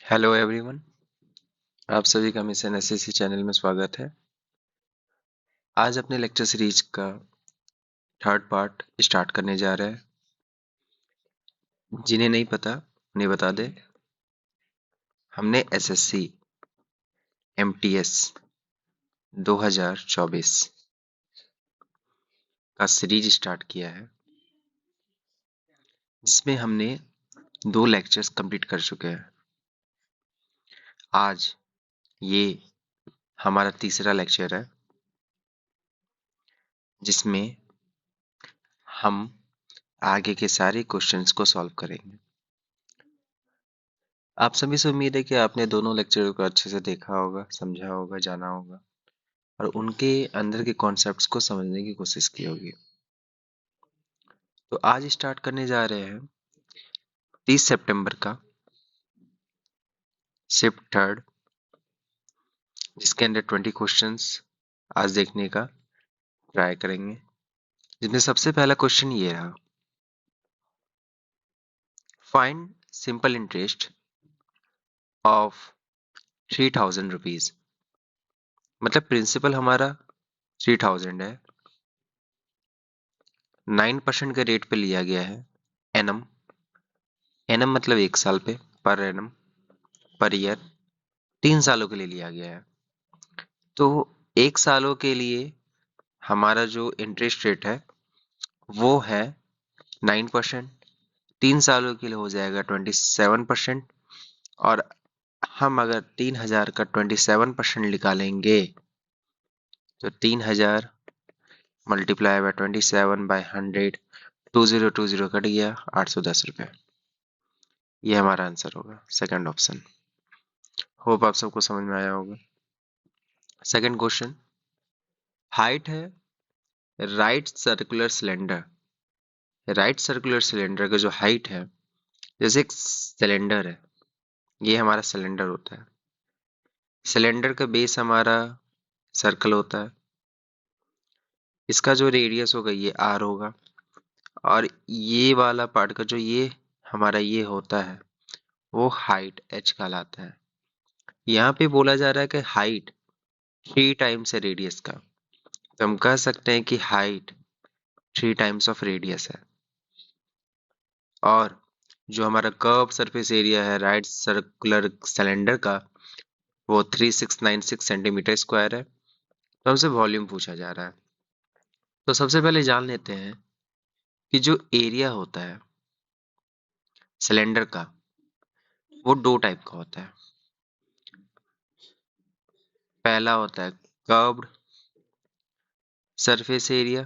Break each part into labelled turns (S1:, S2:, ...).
S1: Hello everyone, आप सभी का मिशन एसएससी चैनल में स्वागत है। आज अपने लेक्चर सीरीज का थर्ड पार्ट स्टार्ट करने जा रहे हैं। जिन्हें नहीं पता उन्हें बता दे, हमने एसएससी एमटीएस 2024 का सीरीज स्टार्ट किया है, जिसमें हमने 2 लेक्चर्स कंप्लीट कर चुके हैं। आज ये हमारा तीसरा लेक्चर है, जिसमें हम आगे के सारे क्वेश्चंस को सॉल्व करेंगे। आप सभी से उम्मीद है कि आपने दोनों लेक्चर को अच्छे से देखा होगा, समझा होगा, जाना होगा और उनके अंदर के कॉन्सेप्ट्स को समझने की कोशिश की होगी। तो आज स्टार्ट करने जा रहे हैं 30 सितंबर का शिफ्ट थर्ड, जिसके अंदर 20 क्वेश्चंस आज देखने का ट्राई करेंगे। जिसमें सबसे पहला क्वेश्चन ये रहा, find simple interest of 3000 rupees. मतलब प्रिंसिपल हमारा 3000 है, 9% के रेट पे लिया गया है। एनम एनम मतलब 1 साल पे, पर एनम पर ईयर 3 सालों के लिए लिया गया है। तो 1 सालों के लिए हमारा जो इंटरेस्ट रेट है वो है 9%, 3 सालों के लिए हो जाएगा 27%। और हम अगर 3000 का 27% निकालेंगे तो 3000 मल्टीप्लाई बाय 27 बाय 100, 2020 कट गया, 810 रुपये। ये हमारा आंसर होगा, सेकंड ऑप्शन। होप आप सबको समझ में आया होगा। सेकंड क्वेश्चन, हाइट है right circular cylinder. Right circular cylinder का जो हाइट है, जैसे एक सिलेंडर है, ये हमारा सिलेंडर होता है। सिलेंडर का बेस हमारा सर्कल होता है, इसका जो रेडियस होगा ये आर होगा, और ये वाला पार्ट का जो ये हमारा ये होता है वो हाइट एच कहलाता है। यहाँ पे बोला जा रहा है कि हाइट 3 टाइम्स है रेडियस का, तो हम कह सकते हैं कि हाइट 3 टाइम्स ऑफ रेडियस है। और जो हमारा कर्व सरफेस एरिया है राइट सर्कुलर सिलेंडर का, वो 3696 सेंटीमीटर स्क्वायर है। तो हमसे वॉल्यूम पूछा जा रहा है। तो सबसे पहले जान लेते हैं कि जो एरिया होता है सिलेंडर का, वो 2 टाइप का होता है। पहला होता है कर्व्ड सरफेस एरिया,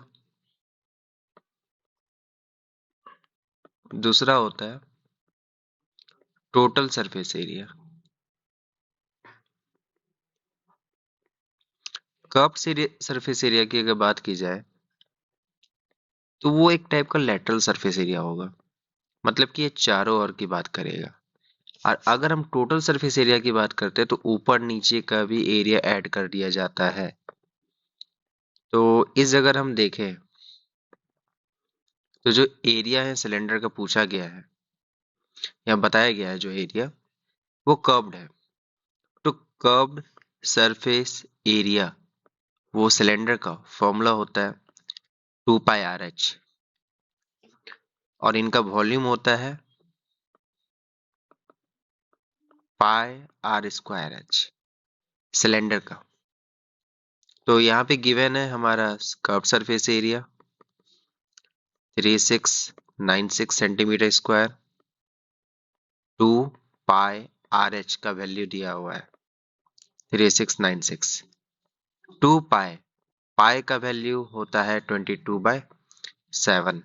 S1: दूसरा होता है total surface area. Curved surface area की अगर बात की जाए तो वो एक टाइप का लेटरल सरफेस एरिया होगा, मतलब कि ये चारों ओर की बात करेगा। और अगर हम टोटल सरफेस एरिया की बात करते हैं तो ऊपर नीचे का भी एरिया ऐड कर दिया जाता है। तो इस जगह हम देखें तो जो एरिया है सिलेंडर का पूछा गया है या बताया गया है, जो एरिया वो कर्व्ड है। तो कर्व्ड सरफेस एरिया, वो सिलेंडर का फॉर्मूला होता है 2πRH, और इनका वॉल्यूम होता है πr²H सिलेंडर का। तो यहाँ पे गिवन है हमारा curve surface area 3696 centimetre square, 2πRH का वैल्यू दिया हुआ है 3696। 2π पाई का वैल्यू होता है 22/7।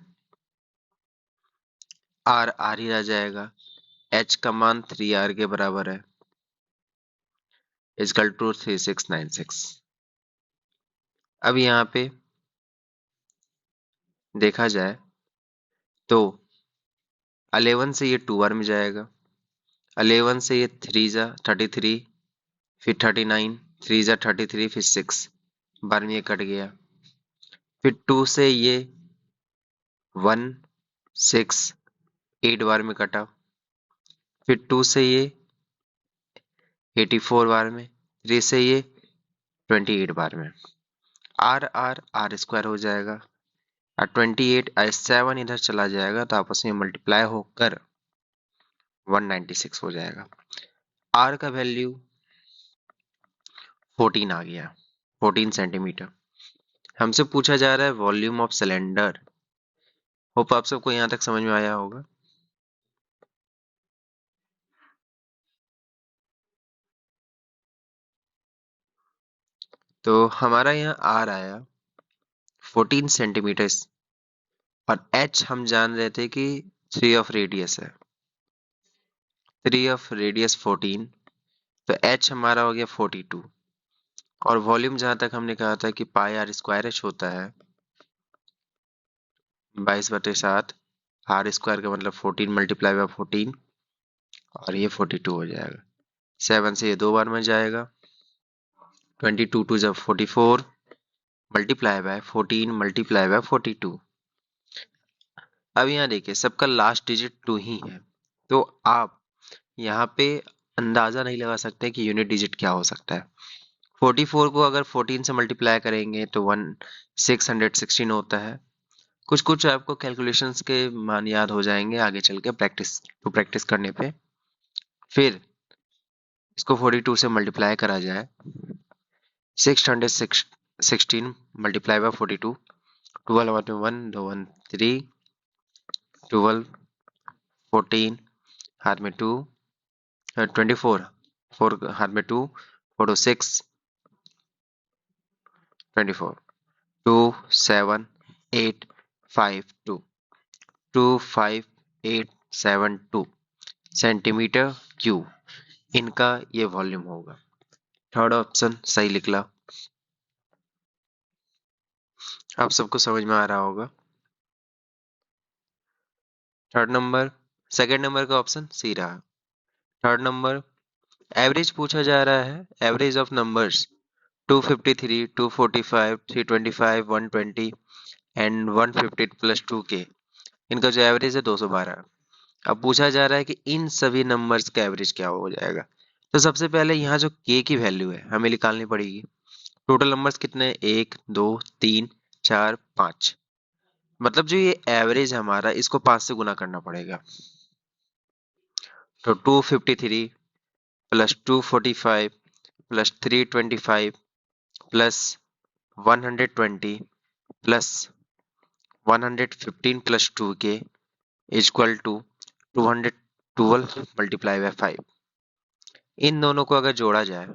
S1: आर आर ही रह जाएगा, एच का मान 3r के बराबर है, इजकल टू 3696। अब यहाँ पे देखा जाए तो 11 से ये 2r में जाएगा, 11 से ये 3 जा 33, फिर 39, 3 जा 33, फिर 6 बार में ये कट गया। फिर 2 से ये 1, 6 8 बार में कटा। फिर 2 से ये 84 बार में, 3 से ये 28 बार में। आर स्क्वायर हो जाएगा, और 28 7 इधर चला जाएगा तो आपस में मल्टीप्लाई होकर 196 हो जाएगा। आर का वैल्यू 14 आ गया, 14 सेंटीमीटर। हमसे पूछा जा रहा है वॉल्यूम ऑफ सिलेंडर। होप आप सबको यहाँ तक समझ में आया होगा। तो हमारा यहाँ आर आया 14 सेंटीमीटर, और एच हम जान रहे थे कि 3 ऑफ रेडियस है, 3 ऑफ रेडियस 14, तो एच हमारा हो गया 42। और वॉल्यूम जहां तक हमने कहा था कि पाई आर स्क्वायर एच होता है 22/7, आर स्क्वायर का मतलब 14 मल्टीप्लाई बाय 14, और ये 42 हो जाएगा। 7 से ये 2 बार में जाएगा, 22 टू जब 44 मल्टीप्लाई बाय 14 मल्टीप्लाई बाय 42। अब यहाँ देखिए सबका लास्ट डिजिट 2 ही है, तो आप यहाँ पे अंदाजा नहीं लगा सकते कि यूनिट डिजिट क्या हो सकता है। 44 को अगर 14 से मल्टीप्लाई करेंगे तो 616 होता है। कुछ कुछ आपको कैलकुलेशंस के मान याद हो जाएंगे आगे चल के प्रैक्टिस करने पे। फिर इसको 42 से मल्टीप्लाई करा जाए, 616 मल्टीप्लाई बाय 42, 12 1 में 1, 2 1 3, 12 14 हाथ में 2, 24 4 हाथ में 2, 4 2 6 24, 2 7 8 5 2, 2 5 8 7 2 सेंटीमीटर क्यूब इनका ये वॉल्यूम होगा। थर्ड ऑप्शन सही निकला। आप सबको समझ में आ रहा होगा। थर्ड नंबर, सेकंड नंबर का ऑप्शन सी रहा। थर्ड नंबर, एवरेज पूछा जा रहा है, average of numbers 253 245 325 120 and 150 plus 2k, इनका जो एवरेज है 212। अब पूछा जा रहा है कि इन सभी नंबर्स का एवरेज क्या हो जाएगा। तो सबसे पहले यहाँ जो k की वैल्यू है हमें निकालनी पड़ेगी। टोटल नंबर्स कितने, 1 2 3 4 5, मतलब जो ये एवरेज है हमारा, इसको 5 से गुना करना पड़ेगा। तो 253 plus 245 plus 325 plus 120 plus 115 plus 2k equal to 212 multiply by 5। इन दोनों को अगर जोड़ा जाए,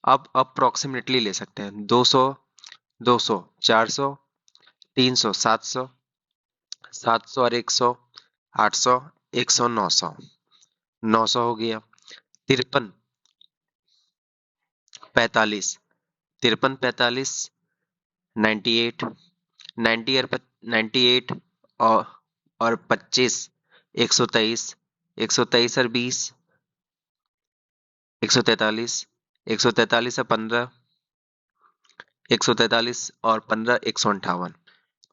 S1: अब अप्रोक्सीमेटली ले सकते हैं, 200 200 400 300 700 700 और 100 800 100 900 900 हो गया। 53 45 53 45 98 98 और 25 123 123 और 20 143 143 और 15 143 और 15 158,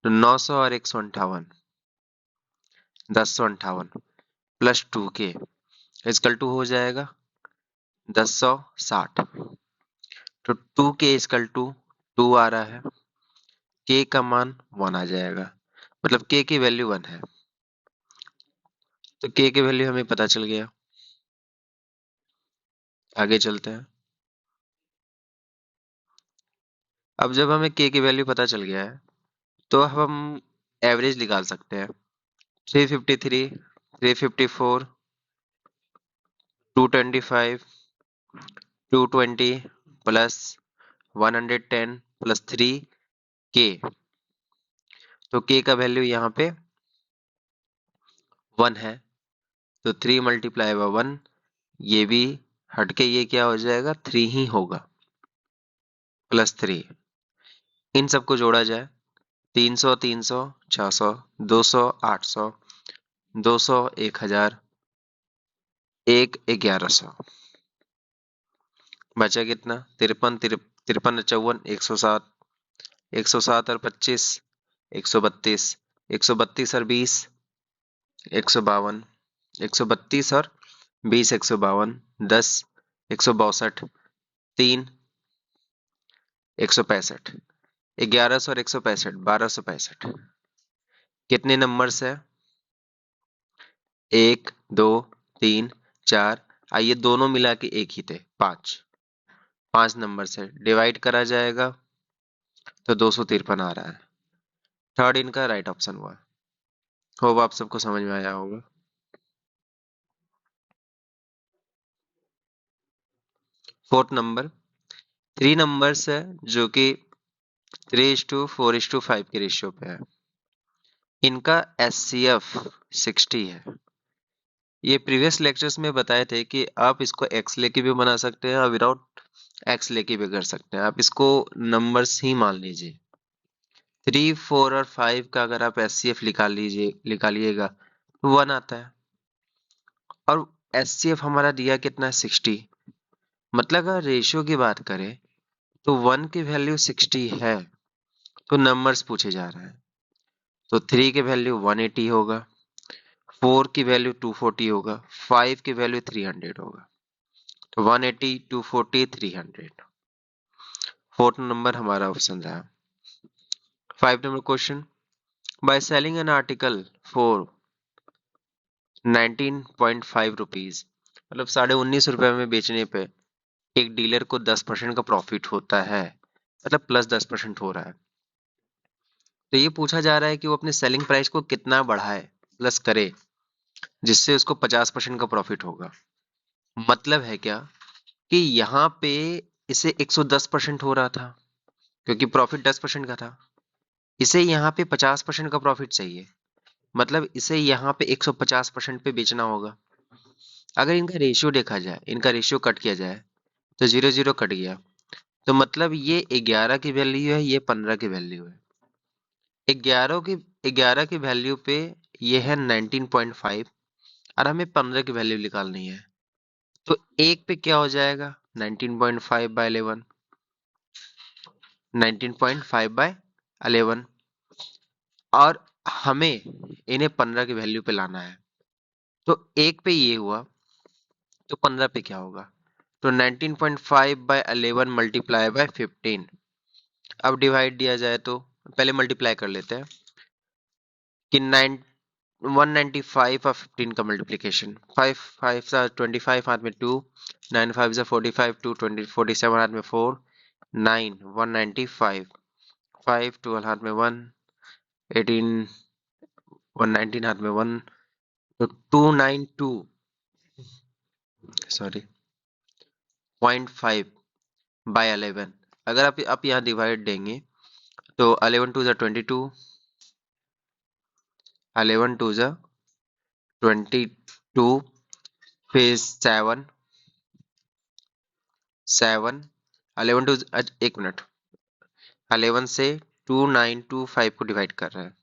S1: तो 900 और 158 1058 प्लस 2k इजकल टू हो जाएगा 1060। तो 2k इजकल टू 2 आ रहा है, k का मान 1 आ जाएगा, मतलब k की वैल्यू 1 है। तो k की वैल्यू हमें पता चल गया। आगे चलते हैं। अब जब हमें k की वैल्यू पता चल गया है तो हम एवरेज निकाल सकते हैं। 353 354 225 220 प्लस 110 प्लस 3k, तो k का वैल्यू यहाँ पे 1 है, तो 3 मल्टीप्लाई बाय 1, ये भी हटके ये क्या हो जाएगा, 3 ही होगा, प्लस 3। इन सबको जोड़ा जाए, 300 300 600 200 800 200 1000 1 1100, बचा कितना, 53 53 54 107 107 और 25 132 132 और 20 152 132 और 20 152 10 162, 3, 165, 1100 और 165, 1265। कितने नंबर्स है? 1, 2, 3, 4। आइए दोनों मिला के एक ही थे, 5। 5 नंबर से डिवाइड करा जाएगा तो 253 आ रहा है। थर्ड इनका राइट ऑप्शन हुआ। होप आप सबको समझ में आया होगा। फोर्थ नंबर, 3 नंबर्स है जो कि 3:4:5 के रेशियो पे है। इनका एचसीएफ 60 है। ये प्रीवियस लेक्चर्स में बताए थे कि आप इसको एक्स लेके भी बना सकते हैं और विदाउट एक्स लेके भी कर सकते हैं। आप इसको नंबर्स ही मान लीजिए। 3, 4 और 5 का अगर आप एचसीएफ निकालिएगा तो 1 आता है। और एचसीएफ हमारा दिया कितना है? 60। मतलब अगर रेशियो की बात करें तो 1 की वैल्यू 60 है तो नंबर्स पूछे जा रहे हैं। तो 3 की वैल्यू 180 होगा, 4 की वैल्यू 240 होगा, 5 की वैल्यू 300 होगा। तो 180, 240, 300। फोर्थ नंबर हमारा ऑप्शन रहा। 5 number question, by selling an article for 19.5 rupees, मतलब 19.5 रुपए में बेचने पे एक डीलर को 10% का प्रॉफिट होता है, मतलब प्लस 10% हो रहा है। तो ये पूछा जा रहा है कि वो अपने सेलिंग प्राइस को कितना बढ़ाए, प्लस करे, जिससे उसको 50% का प्रॉफिट होगा। मतलब है क्या कि यहाँ पे इसे 110% हो रहा था क्योंकि प्रॉफिट 10% का था। इसे यहाँ पे 50% का प्रॉफिट चाहिए, मतलब इसे यहाँ पे 150% पे बेचना होगा। अगर इनका रेशियो देखा जाए, इनका रेशियो कट किया जाए तो 0 0 कट गया। तो मतलब ये 11 की वैल्यू है, ये 15 की वैल्यू है। 11 की वैल्यू पे ये है 19.5 और हमें 15 की वैल्यू निकालनी है। तो एक पे क्या हो जाएगा? 19.5 बाय 11, 19.5 बाय 11। और हमें इन्हें 15 की वैल्यू पे लाना है। तो एक पे ये हुआ तो 15 पे क्या होगा? तो 19.5 बाय 11 मल्टीप्लाई बाय 15। अब डिवाइड दिया जाए तो पहले मल्टीप्लाई कर लेते हैं कि 195 और 15 का मल्टीप्लीकेशन, 5 5 सा 25 हाथ में 2, 9 5 सा 45, 2 20 47 हाथ में 4, 9 195, 5 12 हाथ में 1, 18 119 हाथ में 1, तो 292, सॉरी 0.5 बाय 11। अगर आप यहाँ डिवाइड देंगे तो 11 2 जा 22, 11 2 जा 22, फिर 7 7, 11 टू, एक मिनट, 11 से 2925 को डिवाइड कर रहा है।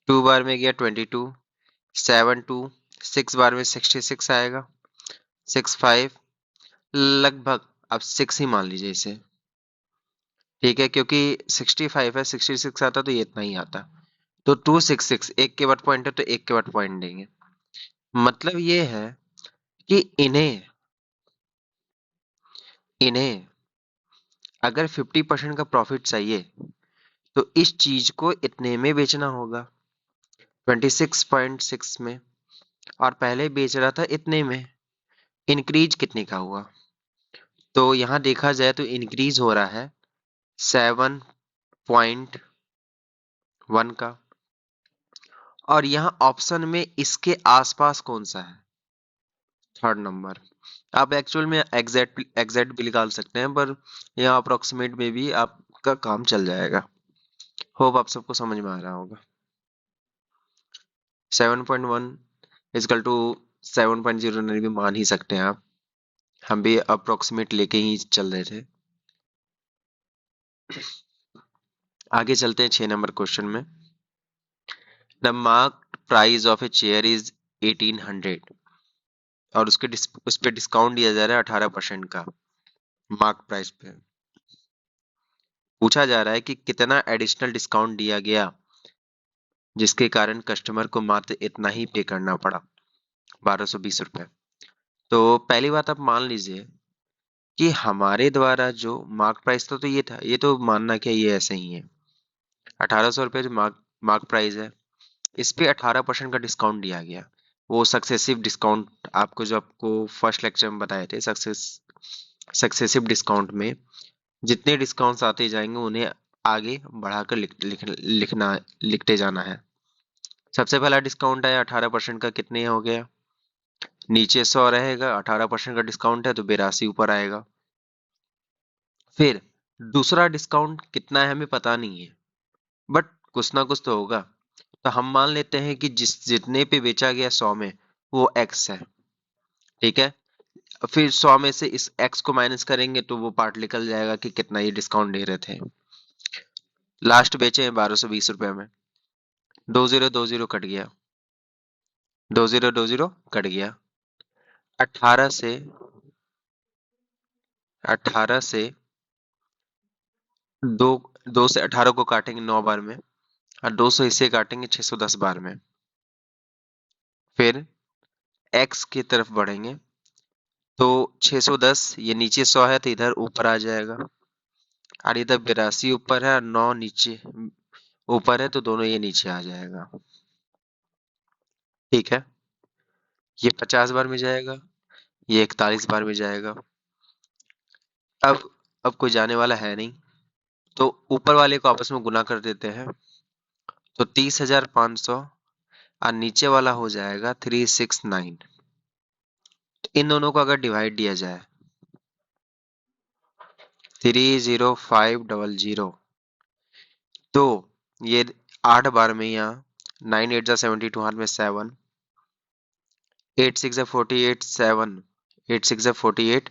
S1: 2 बार में गया 22, 7 2, 6 बार में 66 आएगा, 6 5, लगभग आप 6 ही मान लीजिए इसे। ठीक है, क्योंकि 65 है, 66 आता तो ये इतना ही आता। तो 266, एक के बाद पॉइंट है तो एक के बाद पॉइंट देंगे। मतलब ये है कि इन्हें इन्हें अगर 50% का प्रॉफिट चाहिए तो इस चीज को इतने में बेचना होगा, 26.6 में, और पहले बेच रहा था इतने में। इंक्रीज कितने का हुआ? तो यहां देखा जाए तो इंक्रीज हो रहा है 7.1 का। और यहाँ ऑप्शन में इसके आसपास कौन सा है? Third number. आप एक्चुअल में एग्जैक्ट भी निकाल सकते हैं, पर यहाँ अप्रोक्सीमेट में भी आपका काम चल जाएगा। होप आप सबको समझ में आ रहा होगा। 7.1 इजकल टू 7.0 नहीं भी मान ही सकते हैं आप। हम भी अप्रोक्सीमेट लेके ही चल रहे थे। आगे चलते हैं 6 नंबर क्वेश्चन में। The marked price of a chair is 1800 और उस पे डिस्काउंट दिया जा रहा है 18% का मार्क प्राइस पे। पूछा जा रहा है कि कितना एडिशनल डिस्काउंट दिया गया जिसके कारण कस्टमर को मात्र इतना ही पे करना पड़ा, 1220 रुपए। तो पहली बात आप मान लीजिए कि हमारे द्वारा जो मार्क प्राइस था, तो ये था, ये तो मानना क्या ये ऐसे ही है, 1800 रुपये जो मार्क प्राइस है, इस पे 18% का डिस्काउंट दिया गया। वो सक्सेसिव डिस्काउंट आपको, जो आपको फर्स्ट लेक्चर में बताए थे, सक्सेसिव डिस्काउंट में जितने डिस्काउंट्स आते जाएंगे उन्हें आगे बढ़ाकर लिखते जाना है। सबसे पहला डिस्काउंट आया 18% का, कितने हो गया, नीचे 100 रहेगा, 18% का डिस्काउंट है तो 82 ऊपर आएगा। फिर दूसरा डिस्काउंट कितना है हमें पता नहीं है, बट कुछ ना कुछ तो होगा। तो हम मान लेते हैं कि जितने पे बेचा गया 100 में, वो एक्स है। ठीक है, फिर 100 में से इस एक्स को माइनस करेंगे तो वो पार्ट निकल जाएगा कि कितना ये डिस्काउंट दे रहे थे। लास्ट बेचे हैं 1220 रुपए में, 20 कट गया, 20 कट गया। 18 से 18 से दो, 2 से 18 को काटेंगे 9 बार में, और 200 इसे काटेंगे 610 बार में। फिर x की तरफ बढ़ेंगे तो 610, ये नीचे 100 है तो इधर ऊपर आ जाएगा, और इधर 82 ऊपर है और 9 नीचे ऊपर है, तो दोनों ये नीचे आ जाएगा। ठीक है, ये 50 बार में जाएगा, ये 41 बार में जाएगा। अब अब कोई जाने वाला है नहीं, तो ऊपर वाले को आपस में गुना कर देते हैं, तो 30,500, और नीचे वाला हो जाएगा 369। इन दोनों को अगर डिवाइड दिया जाए, 30500, तो ये 8 बार में, यहाँ 9 8 जा 72, हाथ में 7, 8 6 जा 48, 7 8 6 जा 48,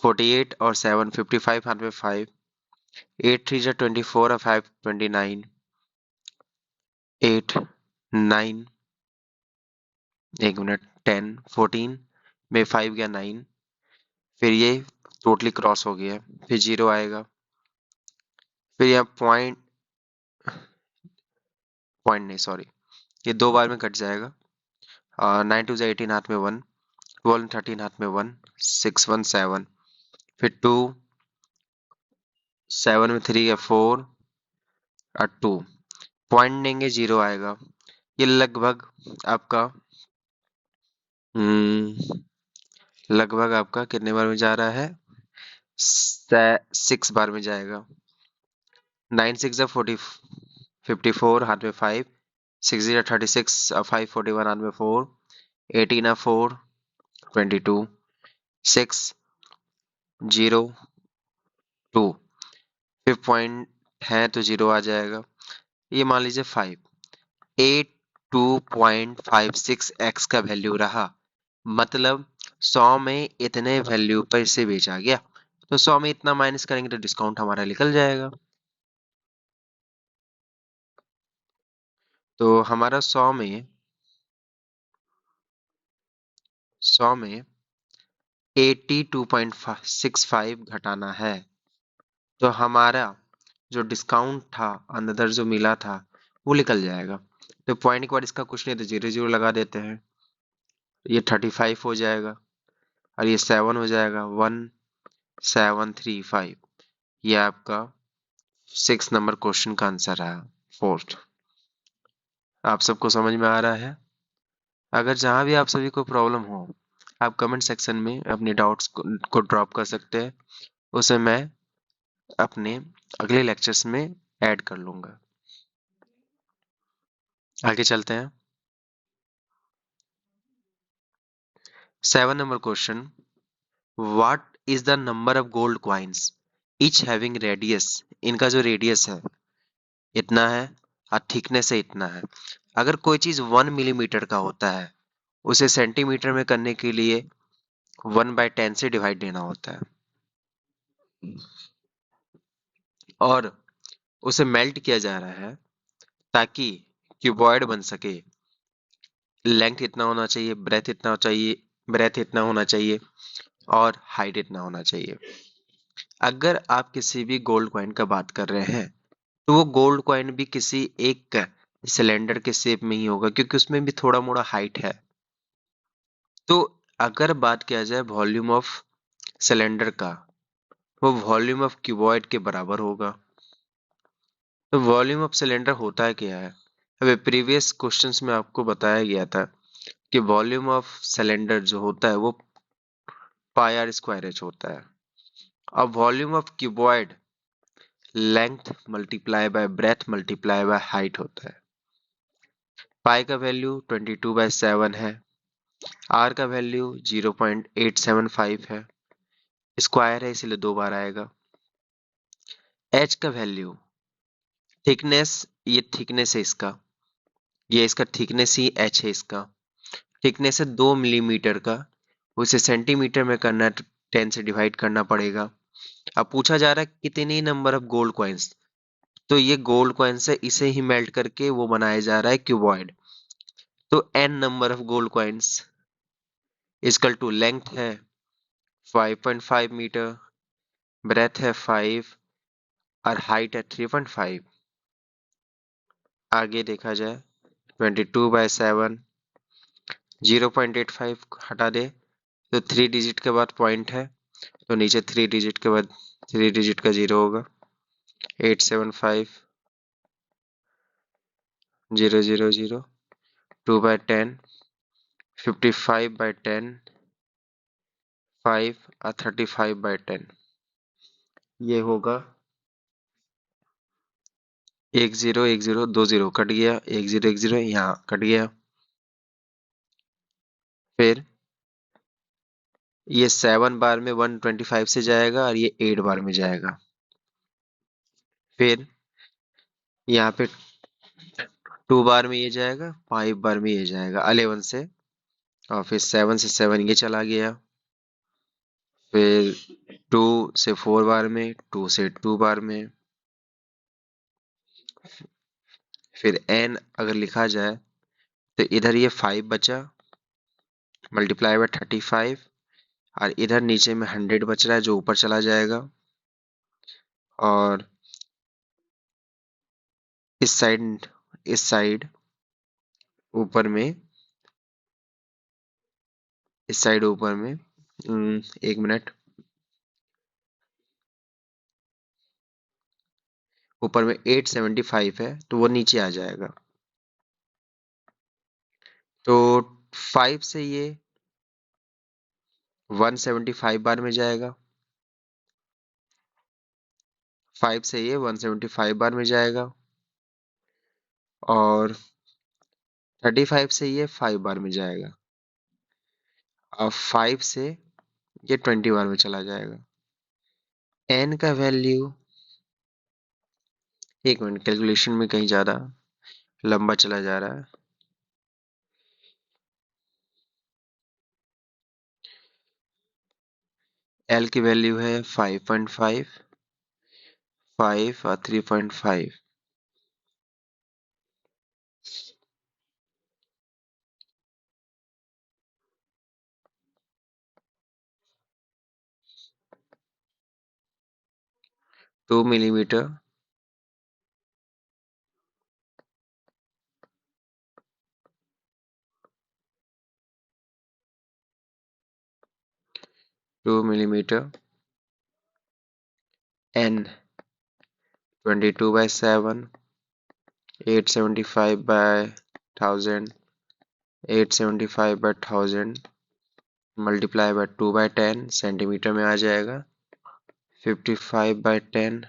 S1: 48 और 7 55, हाथ में 5, 8 3 जा 24 और 5 29, 8 9, एक मिनट, 10 14 में 5 गया 9, फिर ये टोटली क्रॉस हो गया, फिर जीरो आएगा, फिर यहाँ पॉइंट, पॉइंट नहीं सॉरी, ये 2 बार में कट जाएगा। 9 2 जा 18, हाथ में 1, 12 13, हाथ में 1, 6 1 7, फिर 2, 7 में 3 या 4 और 2, पॉइंट देंगे जीरो आएगा। ये लगभग आपका कितने बार में जा रहा है, 6 बार में जाएगा। 9 6 जा 40 54, हाथ में 5, 6 0 36, 5 41, हाथ में 4, 18 4 22, 6 0 2, फिर पॉइंट है तो जीरो आ जाएगा। ये मान लीजिए 5, 82.56 एक्स का वैल्यू रहा, मतलब 100 में इतने वैल्यू पर इसे बेचा गया, तो 100 में इतना माइनस करेंगे तो डिस्काउंट हमारा निकल जाएगा। तो हमारा 100 में 82.65 घटाना है, तो हमारा जो डिस्काउंट था अंदर जो मिला था वो निकल जाएगा। तो पॉइंट के बाद इसका कुछ नहीं तो 0 0 लगा देते हैं, ये 35 हो जाएगा, और ये 7 हो जाएगा, 1735। ये आपका 6 नंबर क्वेश्चन का आंसर है, फोर्थ। आप सबको समझ में आ रहा है? अगर जहां भी आप सभी को प्रॉब्लम हो, आप कमेंट सेक्शन में अपने डाउट्स को ड्रॉप कर सकते हैं, उसे मैं अपने अगले लेक्चर्स में ऐड कर लूंगा। आगे चलते हैं। 7 number question, what is the number of gold coins each having radius, इनका जो रेडियस है इतना है और थिकनेस है इतना है। अगर कोई चीज 1 मिलीमीटर का होता है, उसे सेंटीमीटर में करने के लिए 1/10 से डिवाइड देना होता है, और उसे मेल्ट किया जा रहा है ताकि क्यूबॉइड बन सके। लेंथ इतना होना चाहिए, ब्रेथ इतना होना चाहिए, और हाइट इतना होना चाहिए। अगर आप किसी भी गोल्ड कॉइन का बात कर रहे हैं, तो वो गोल्ड कॉइन भी किसी एक सिलेंडर के शेप में ही होगा, क्योंकि उसमें भी थोड़ा मोड़ा हाइट है। तो अगर बात किया जाए वॉल्यूम ऑफ सिलेंडर का वो वॉल्यूम ऑफ क्यूबॉइड के बराबर होगा। तो वॉल्यूम ऑफ सिलेंडर होता है क्या है? अभी प्रीवियस क्वेश्चंस में आपको बताया गया था कि वॉल्यूम ऑफ सिलेंडर जो होता है वो पाई आर स्क्वायर एच होता है। अब volume of cuboid length multiply by breath multiply by height होता है। पाई का वैल्यू 22/7 है, आर का वैल्यू 0.875 है, स्क्वायर है इसलिए 2 बार आएगा। एच का वैल्यू, थिकनेस, ये थिकनेस है इसका, ये इसका थिकनेस ही एच है इसका। थिकनेस है 2 मिलीमीटर का, उसे सेंटीमीटर में करना 10 से डिवाइड करना पड़ेगा। अब पूछा जा रहा है कितने नंबर ऑफ गोल्ड कॉइन्स, तो ये गोल्ड कॉइन्स है, इसे ही मेल्ट करके वो बनाया जा रहा है क्यूबॉइड। तो n number of gold coins equal to length है 5.5 मीटर, ब्रेथ है 5 और हाइट है 3.5। आगे देखा जाए 22/7, 0.85 हटा दे तो 3 डिजिट के बाद पॉइंट है, तो नीचे 3 डिजिट के बाद 3 डिजिट का 0 होगा। 875 000 2/10 55/10 5 और 35/10, ये होगा 1010 दो जीरो कट गया, 1010 यहाँ कट गया। फिर ये 7 बार में 125 से जाएगा और ये 8 बार में जाएगा। फिर यहाँ पे 2 बार में ये जाएगा, 5 बार में ये जाएगा 11 से, और फिर 7 से 7 ये चला गया। फिर 2 से 4 बार में, 2 से 2 बार में। फिर n अगर लिखा जाए तो इधर ये 5 बचा मल्टीप्लाई बाय 35, और इधर नीचे में 100 बच रहा है जो ऊपर चला जाएगा। और इस साइड ऊपर में, इस साइड ऊपर में 1 मिनट, ऊपर में 875 है तो वो नीचे आ जाएगा। तो 5 से ये 175 बार में जाएगा, 5 से ये 175 बार में जाएगा, और 35 से ये 5 बार में जाएगा, और 5 से ये 20 बार में चला जाएगा। n का वैल्यू, 1 मिनट, कैलकुलेशन में कहीं ज्यादा लंबा चला जा रहा है। l की वैल्यू है 5.5, 5 और 3.5, 2 millimetre, 2 millimetre, n 22/7, 875/1000, 875/1000 multiply by 2/10 centimetre में आ जाएगा। 55/10,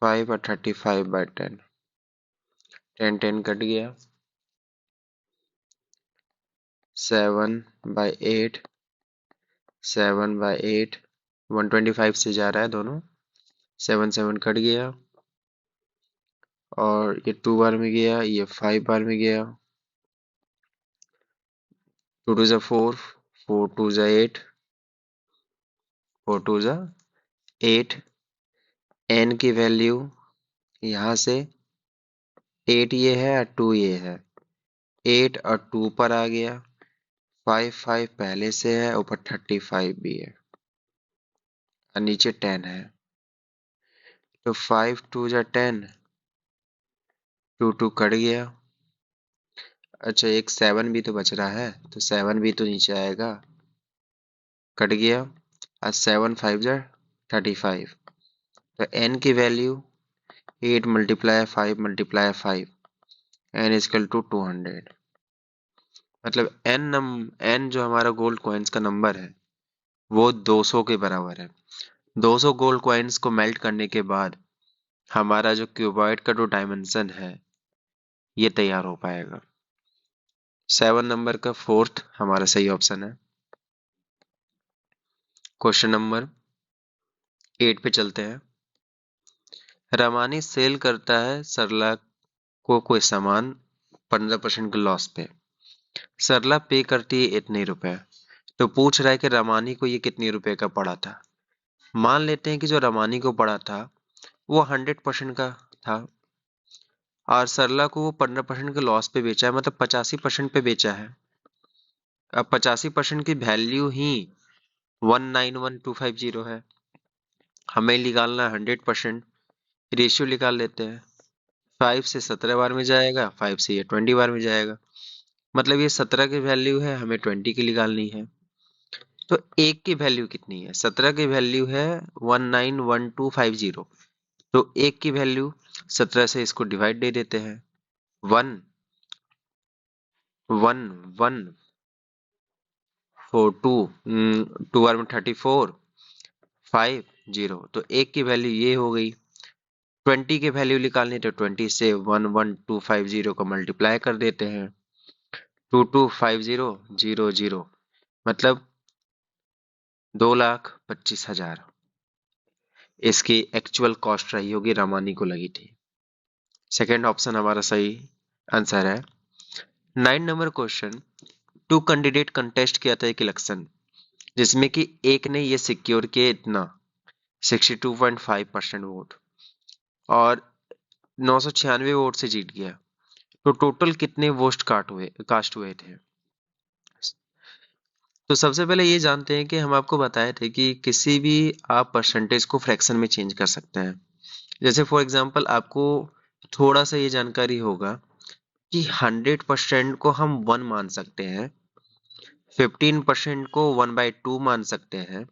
S1: 5 और 35/10, 10 कट गया। 7/8, 7/8, 125 से जा रहा है दोनों, 7 कट गया, और ये 2 बार में गया, ये 5 बार में गया। 2 2 जा 4, 4 2 जा 8, 4 2 जा 8। n की वैल्यू यहाँ से 8 ये है और 2 ये है, 8 और 2 पर आ गया, 5 5 पहले से है, ऊपर 35 भी है, और नीचे 10 है। तो 5 2 जा 10, 2 2 कट गया। अच्छा, एक 7 भी तो बच रहा है, तो 7 भी तो नीचे आएगा, कट गया। और 7 5 जा 35। तो n की value 8 multiply 5 multiply 5 n is equal to 200। मतलब n जो हमारा गोल्ड कॉइन्स का नंबर है वो 200 के बराबर है। 200 गोल्ड कॉइन्स को मेल्ट करने के बाद हमारा जो क्यूबॉइड का जो डायमेंशन है ये तैयार हो पाएगा। 7 नंबर का फोर्थ हमारा सही ऑप्शन है। क्वेश्चन नंबर 8 पे चलते हैं। रमानी सेल करता है सरला को कोई सामान 15% के लॉस पे। सरला पे करती है इतने रुपए। तो पूछ रहा है कि रमानी को ये कितने रुपए का पड़ा था। मान लेते हैं कि जो रमानी को पड़ा था वो 100% का था और सरला को वो 15% के लॉस पे बेचा है, मतलब 85% पे बेचा है। अब 85% की वैल्यू ही 191250 है। हमें निकालना है 100%। रेशियो निकाल लेते हैं। 5 से 17 बार में जाएगा, 5 से ये 20 बार में जाएगा। मतलब ये 17 की वैल्यू है, हमें 20 की निकालनी है। तो एक की वैल्यू कितनी है? 17 की वैल्यू है 191250। तो एक की वैल्यू 17 से इसको डिवाइड दे देते हैं। 1 1 1 4 2 2 बार में 34 5 0। तो एक की वैल्यू ये हो गई। 20 की वैल्यू निकालनी तो 20 से 11250 को मल्टीप्लाई कर देते हैं। 2250 मतलब 2,25,000 इसकी एक्चुअल कॉस्ट रही होगी, रमानी को लगी थी। सेकेंड ऑप्शन हमारा सही आंसर है। 9 number question. Two candidate contest किया था एक इलेक्शन जिसमें कि एक ने ये सिक्योर किया इतना 62.5% वोट और 996 वोट से जीत गया। तो टोटल कितने वोट कास्ट हुए थे? तो सबसे पहले ये जानते हैं कि हम आपको बताए थे कि किसी भी आप परसेंटेज को फ्रैक्शन में चेंज कर सकते हैं। जैसे फॉर एग्जांपल आपको थोड़ा सा ये जानकारी होगा कि 100% को हम 1 मान सकते हैं, 15% को 1/2 मान सकते हैं,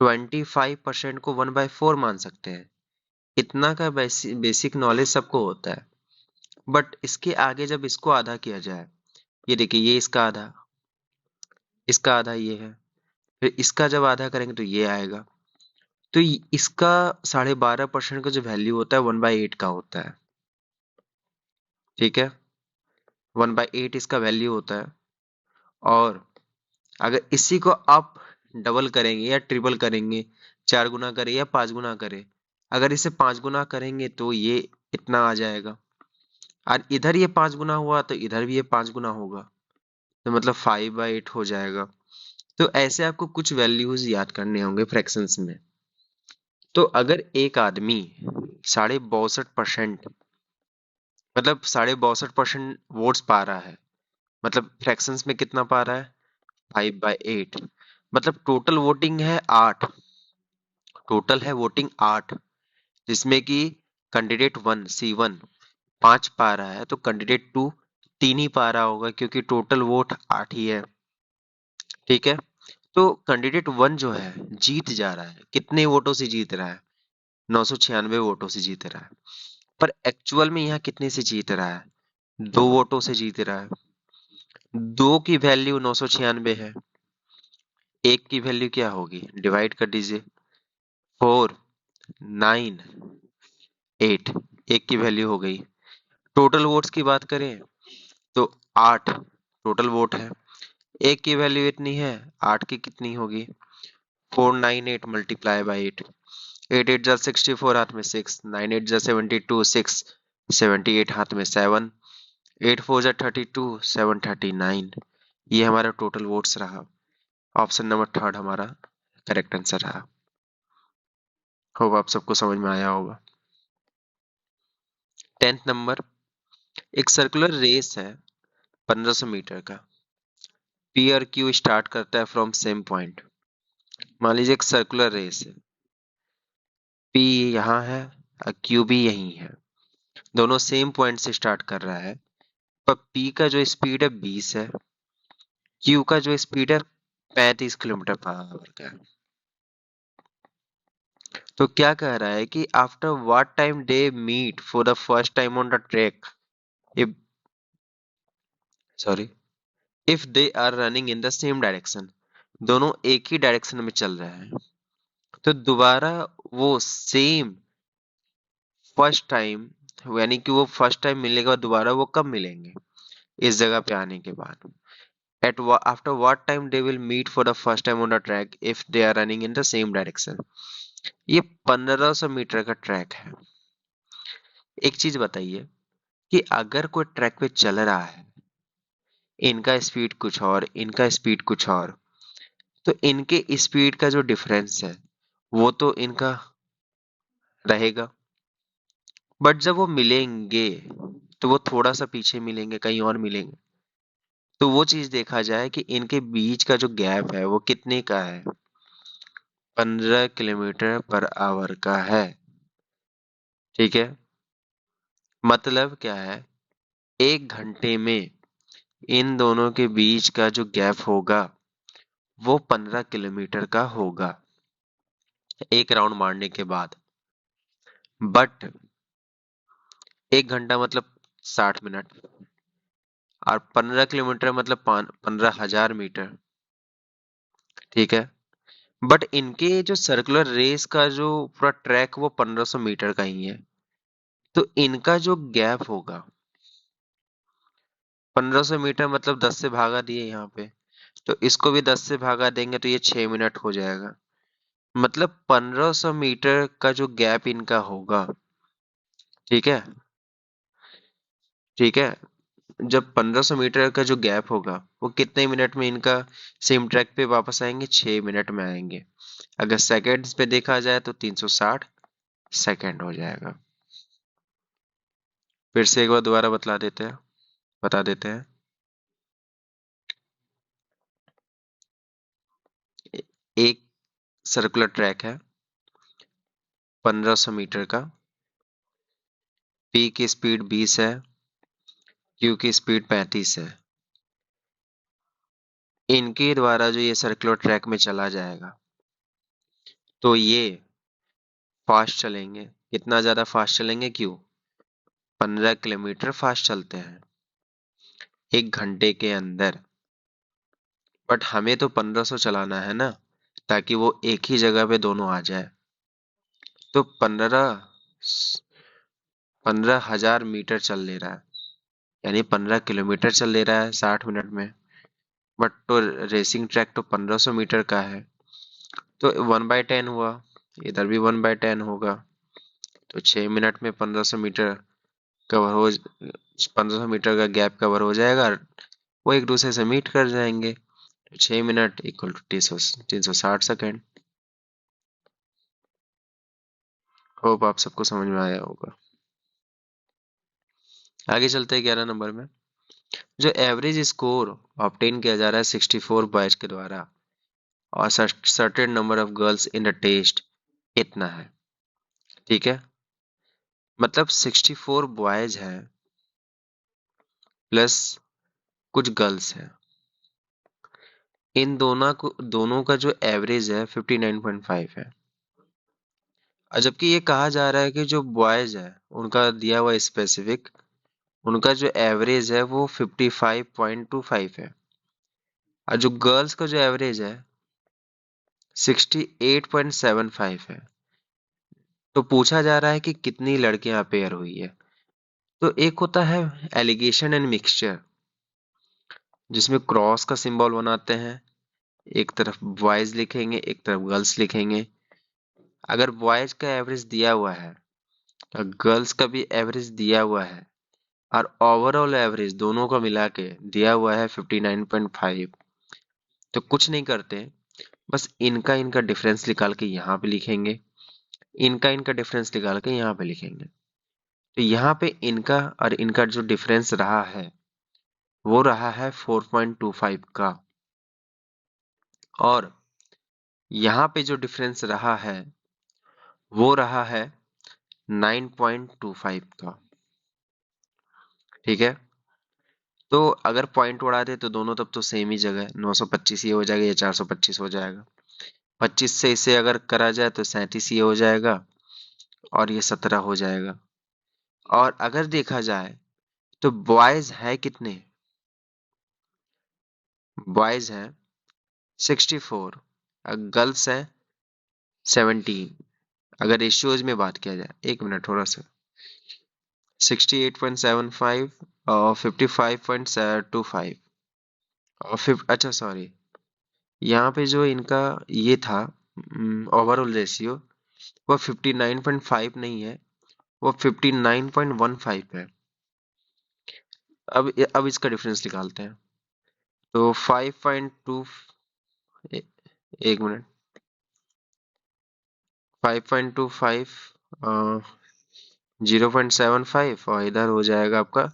S1: 25% को 1/4 मान सकते हैं। इतना का बेसिक नॉलेज सबको होता है। बट इसके आगे जब इसको आधा किया जाए, ये देखिए ये इसका आधा ये है, फिर इसका जब आधा करेंगे तो ये आएगा। तो इसका 12.5% का जो वैल्यू होता है 1/8 का होता है। ठीक है, 1/8 इसका वैल्यू होता है। और अगर इसी को आप डबल करेंगे या ट्रिपल करेंगे, 4 गुना करें या 5 गुना करें, अगर इसे 5 गुना करेंगे तो ये इतना आ जाएगा। और इधर ये 5 गुना हुआ तो इधर भी ये 5 गुना होगा, तो मतलब 5/8 हो जाएगा। तो ऐसे आपको कुछ वैल्यूज याद करने होंगे फ्रैक्शंस में। तो अगर एक आदमी 62.5% मतलब 62.5% वोट्स पा रहा है, मतलब फ्रैक्शंस में कितना पा रहा है? 5/8। मतलब टोटल वोटिंग है 8। टोटल है वोटिंग 8, जिसमें कि कैंडिडेट 1 C1 5 पा रहा है, तो कैंडिडेट 2 3 ही पा रहा होगा क्योंकि टोटल वोट 8 ही है। ठीक है, तो कैंडिडेट 1 जो है जीत जा रहा है। कितने वोटों से जीत रहा है? 996 वोटों से जीत रहा है। पर एक्चुअल में यहाँ कितने से जीत रहा है? 2 वोटों से जीत रहा है। 2 की वैल्यू 996 है। एक की वैल्यू क्या होगी? डिवाइड कर दीजिए। 4 9 8। एक की वैल्यू हो गई। टोटल वोट्स की बात करें तो 8 टोटल वोट है। एक की वैल्यू इतनी है, 8 की कितनी होगी? 498 मल्टीप्लाई बाई 8। 8 8 जा 64 हाथ में 6, 9 8 जा 72 6 78 हाथ में 7, 8 4 जा 32 7 39। ये हमारा टोटल वोट्स रहा। ऑप्शन नंबर थर्ड हमारा करेक्ट आंसर रहा। होप आप सबको समझ में आया होगा। 10th number. एक सर्कुलर रेस है 1500 मीटर का। पी और क्यू स्टार्ट करता है फ्रॉम सेम पॉइंट। मान लीजिए एक सर्कुलर रेस है, पी यहाँ है और क्यू भी यहीं है। दोनों सेम पॉइंट से स्टार्ट कर रहा है। पर पी का जो स्पीड है 20 है, क्यू का जो स्पीड है 35 किलोमीटर पर आवर का है। तो क्या कह रहा है कि after what time they meet for the first time on the track, if sorry if they are running in the same direction, दोनों एक ही डायरेक्शन में चल रहे हैं, तो दोबारा वो सेम फर्स्ट टाइम, यानी कि वो फर्स्ट टाइम मिलने के बाद दोबारा वो कब मिलेंगे, इस जगह पे आने के बाद, after what time they will meet for the first time on the track if they are running in the same direction। ये 1500 मीटर का ट्रैक है। एक चीज बताइए कि अगर कोई ट्रैक पे चल रहा है, इनका स्पीड कुछ और, इनका स्पीड कुछ और, तो इनके स्पीड का जो डिफरेंस है वो तो इनका रहेगा, बट जब वो मिलेंगे तो वो थोड़ा सा पीछे मिलेंगे, कहीं और मिलेंगे, तो वो चीज देखा जाए कि इनके बीच का जो गैप है वो कितने का है, 15 किलोमीटर पर आवर का है। ठीक है, मतलब क्या है, 1 घंटे में इन दोनों के बीच का जो गैप होगा वो 15 किलोमीटर का होगा, एक राउंड मारने के बाद। बट 1 घंटा मतलब 60 मिनट, और 15 किलोमीटर मतलब 15,000 मीटर। ठीक है, बट इनके जो सर्कुलर रेस का जो पूरा ट्रैक वो 1500 मीटर का ही है, तो इनका जो गैप होगा 1500 मीटर मतलब 10 से भागा दिए यहाँ पे, तो इसको भी 10 से भागा देंगे तो ये 6 मिनट हो जाएगा। मतलब 1500 मीटर का जो गैप इनका होगा, ठीक है, ठीक है, जब 1500 मीटर का जो गैप होगा वो कितने मिनट में इनका सेम ट्रैक पे वापस आएंगे, 6 मिनट में आएंगे। अगर सेकेंड्स पे देखा जाए तो 360 सेकेंड हो जाएगा। फिर से एक बार दोबारा बता देते हैं। एक सर्कुलर ट्रैक है 1500 मीटर का, पी की स्पीड 20 है, क्यू की स्पीड 35 है। इनके द्वारा जो ये सर्कुलर ट्रैक में चला जाएगा, तो ये फास्ट चलेंगे। कितना ज्यादा फास्ट चलेंगे, क्यों, 15 किलोमीटर फास्ट चलते हैं 1 घंटे के अंदर। बट हमें तो 1500 चलाना है ना, ताकि वो एक ही जगह पे दोनों आ जाए। तो 15,000 मीटर चल ले रहा है, यानी 15 किलोमीटर चल ले रहा है 60 मिनट में। बट तो रेसिंग ट्रैक तो 1500 मीटर का है, तो 1/10 हुआ, इधर भी 1/10 होगा। तो 6 मिनट में 1500 मीटर कवर हो, 1500 मीटर का गैप कवर हो जाएगा, वो एक दूसरे से मीट कर जाएंगे। तो 6 minute equal to 360 second. Hope आप सबको समझ में आया होगा। आगे चलते हैं 11 नंबर में। जो एवरेज स्कोर ऑब्टेन किया जा रहा है 64 बॉयज के द्वारा और certain number of girls in the test, इतना है। ठीक है, मतलब 64 बॉयज हैं प्लस कुछ गर्ल्स हैं, इन दोनों का जो एवरेज है 59.5 है। और जबकि ये कहा जा रहा है कि जो बॉयज है उनका दिया हुआ स्पेसिफिक, उनका जो एवरेज है वो 55.25 है, और जो गर्ल्स का जो एवरेज है 68.75 है। तो पूछा जा रहा है कि कितनी लड़कियां अपेयर हुई है। तो एक होता है एलिगेशन एंड मिक्सचर, जिसमें क्रॉस का सिंबल बनाते हैं, एक तरफ बॉयज लिखेंगे एक तरफ गर्ल्स लिखेंगे। अगर बॉयज का एवरेज दिया हुआ है और गर्ल्स का भी एवरेज दिया हुआ है, और ओवरऑल एवरेज दोनों का मिला के दिया हुआ है 59.5, तो कुछ नहीं करते, बस इनका इनका डिफरेंस निकाल के यहाँ पे लिखेंगे, इनका इनका डिफरेंस निकाल के यहाँ पे लिखेंगे। तो यहाँ पे इनका और इनका जो डिफरेंस रहा है वो रहा है 4.25 का, और यहाँ पे जो डिफरेंस रहा है वो रहा है 9.25 का। ठीक है, तो अगर पॉइंट उड़ा दे तो दोनों तब तो सेम ही जगह है, 925 ये हो जाएगा, या 425 हो जाएगा। 25 से इसे अगर करा जाए तो 37 ये हो जाएगा और ये 17 हो जाएगा। और अगर देखा जाए तो बॉयज है कितने? बॉयज है 64, गर्ल्स है 17। अगर रेशियोज में बात किया जाए, एक मिनट थोड़ा सा, 68.75 और 55.25 और अच्छा सॉरी, यहाँ पे जो इनका ये था ओवरऑल रेशियो, वो 59.5 नहीं है, वो 59.15 है। अब इसका डिफरेंस निकालते हैं। तो 5.2, एक मिनट, 5.25, 0.75 और इधर हो जाएगा आपका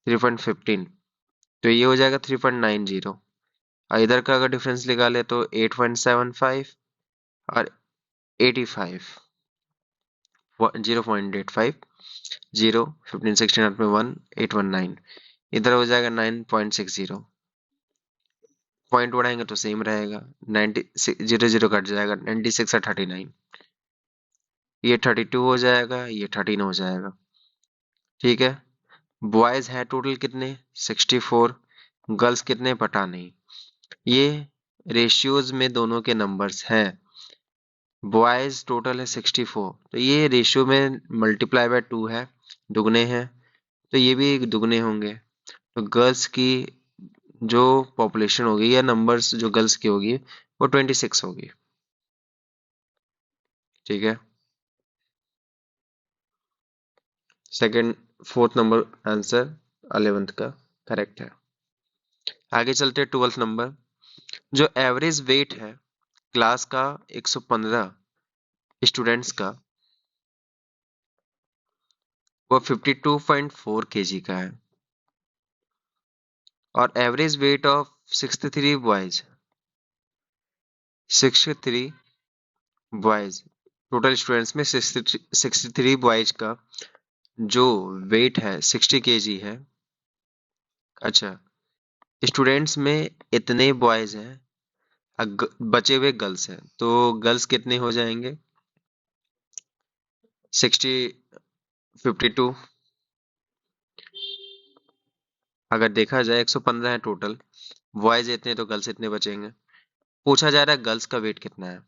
S1: 3.15, तो ये हो जाएगा 3.90। और इधर का अगर डिफरेंस निकाले तो 8.75 और 85, 0.85, 0, 15, 16 में 1, 819, इधर हो जाएगा 9.60। पॉइंट बढ़ाएंगे तो सेम रहेगा, 90, 0 0 कट जाएगा, 96 और 39, ये 32 हो जाएगा, ये 13 हो जाएगा। ठीक है। बॉयज है टोटल कितने? 64। गर्ल्स कितने? पता नहीं। ये रेशियोज में दोनों के नंबर्स हैं। बॉयज टोटल है 64, तो ये रेशियो में मल्टीप्लाई बाय 2 है, दुगने हैं, तो ये भी दुगने होंगे। तो गर्ल्स की जो पॉपुलेशन होगी या नंबर्स जो गर्ल्स की होगी वो 26 होगी। ठीक है। Second, fourth number answer 11th का करेक्ट है। आगे चलते हैं 12th नंबर। जो एवरेज वेट है क्लास का 115 स्टूडेंट्स का, वो 52.4 केजी का है। और average weight of 63 boys, 63 boys, total students में 63 बॉयज का जो वेट है 60 केजी है। अच्छा, स्टूडेंट्स में इतने बॉयज हैं, बचे हुए गर्ल्स हैं, तो गर्ल्स कितने हो जाएंगे? 60, 52। अगर देखा जाए 115 है टोटल, बॉयज इतने तो गर्ल्स इतने बचेंगे। पूछा जा रहा है गर्ल्स का वेट कितना है,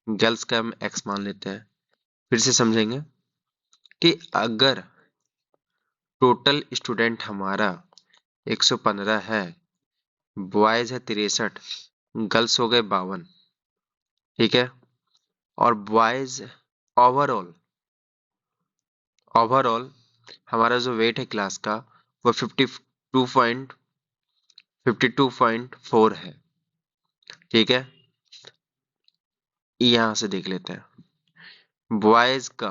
S1: गर्ल्स का हम एक्स मान लेते हैं। फिर से समझेंगे कि अगर टोटल स्टूडेंट हमारा 115 है, बॉयज है 63, गर्ल्स हो गए 52। ठीक है। और बॉयज ओवरऑल, ओवरऑल हमारा जो वेट है क्लास का वो 52.4 है। ठीक है। यहां से देख लेते हैं बॉयज का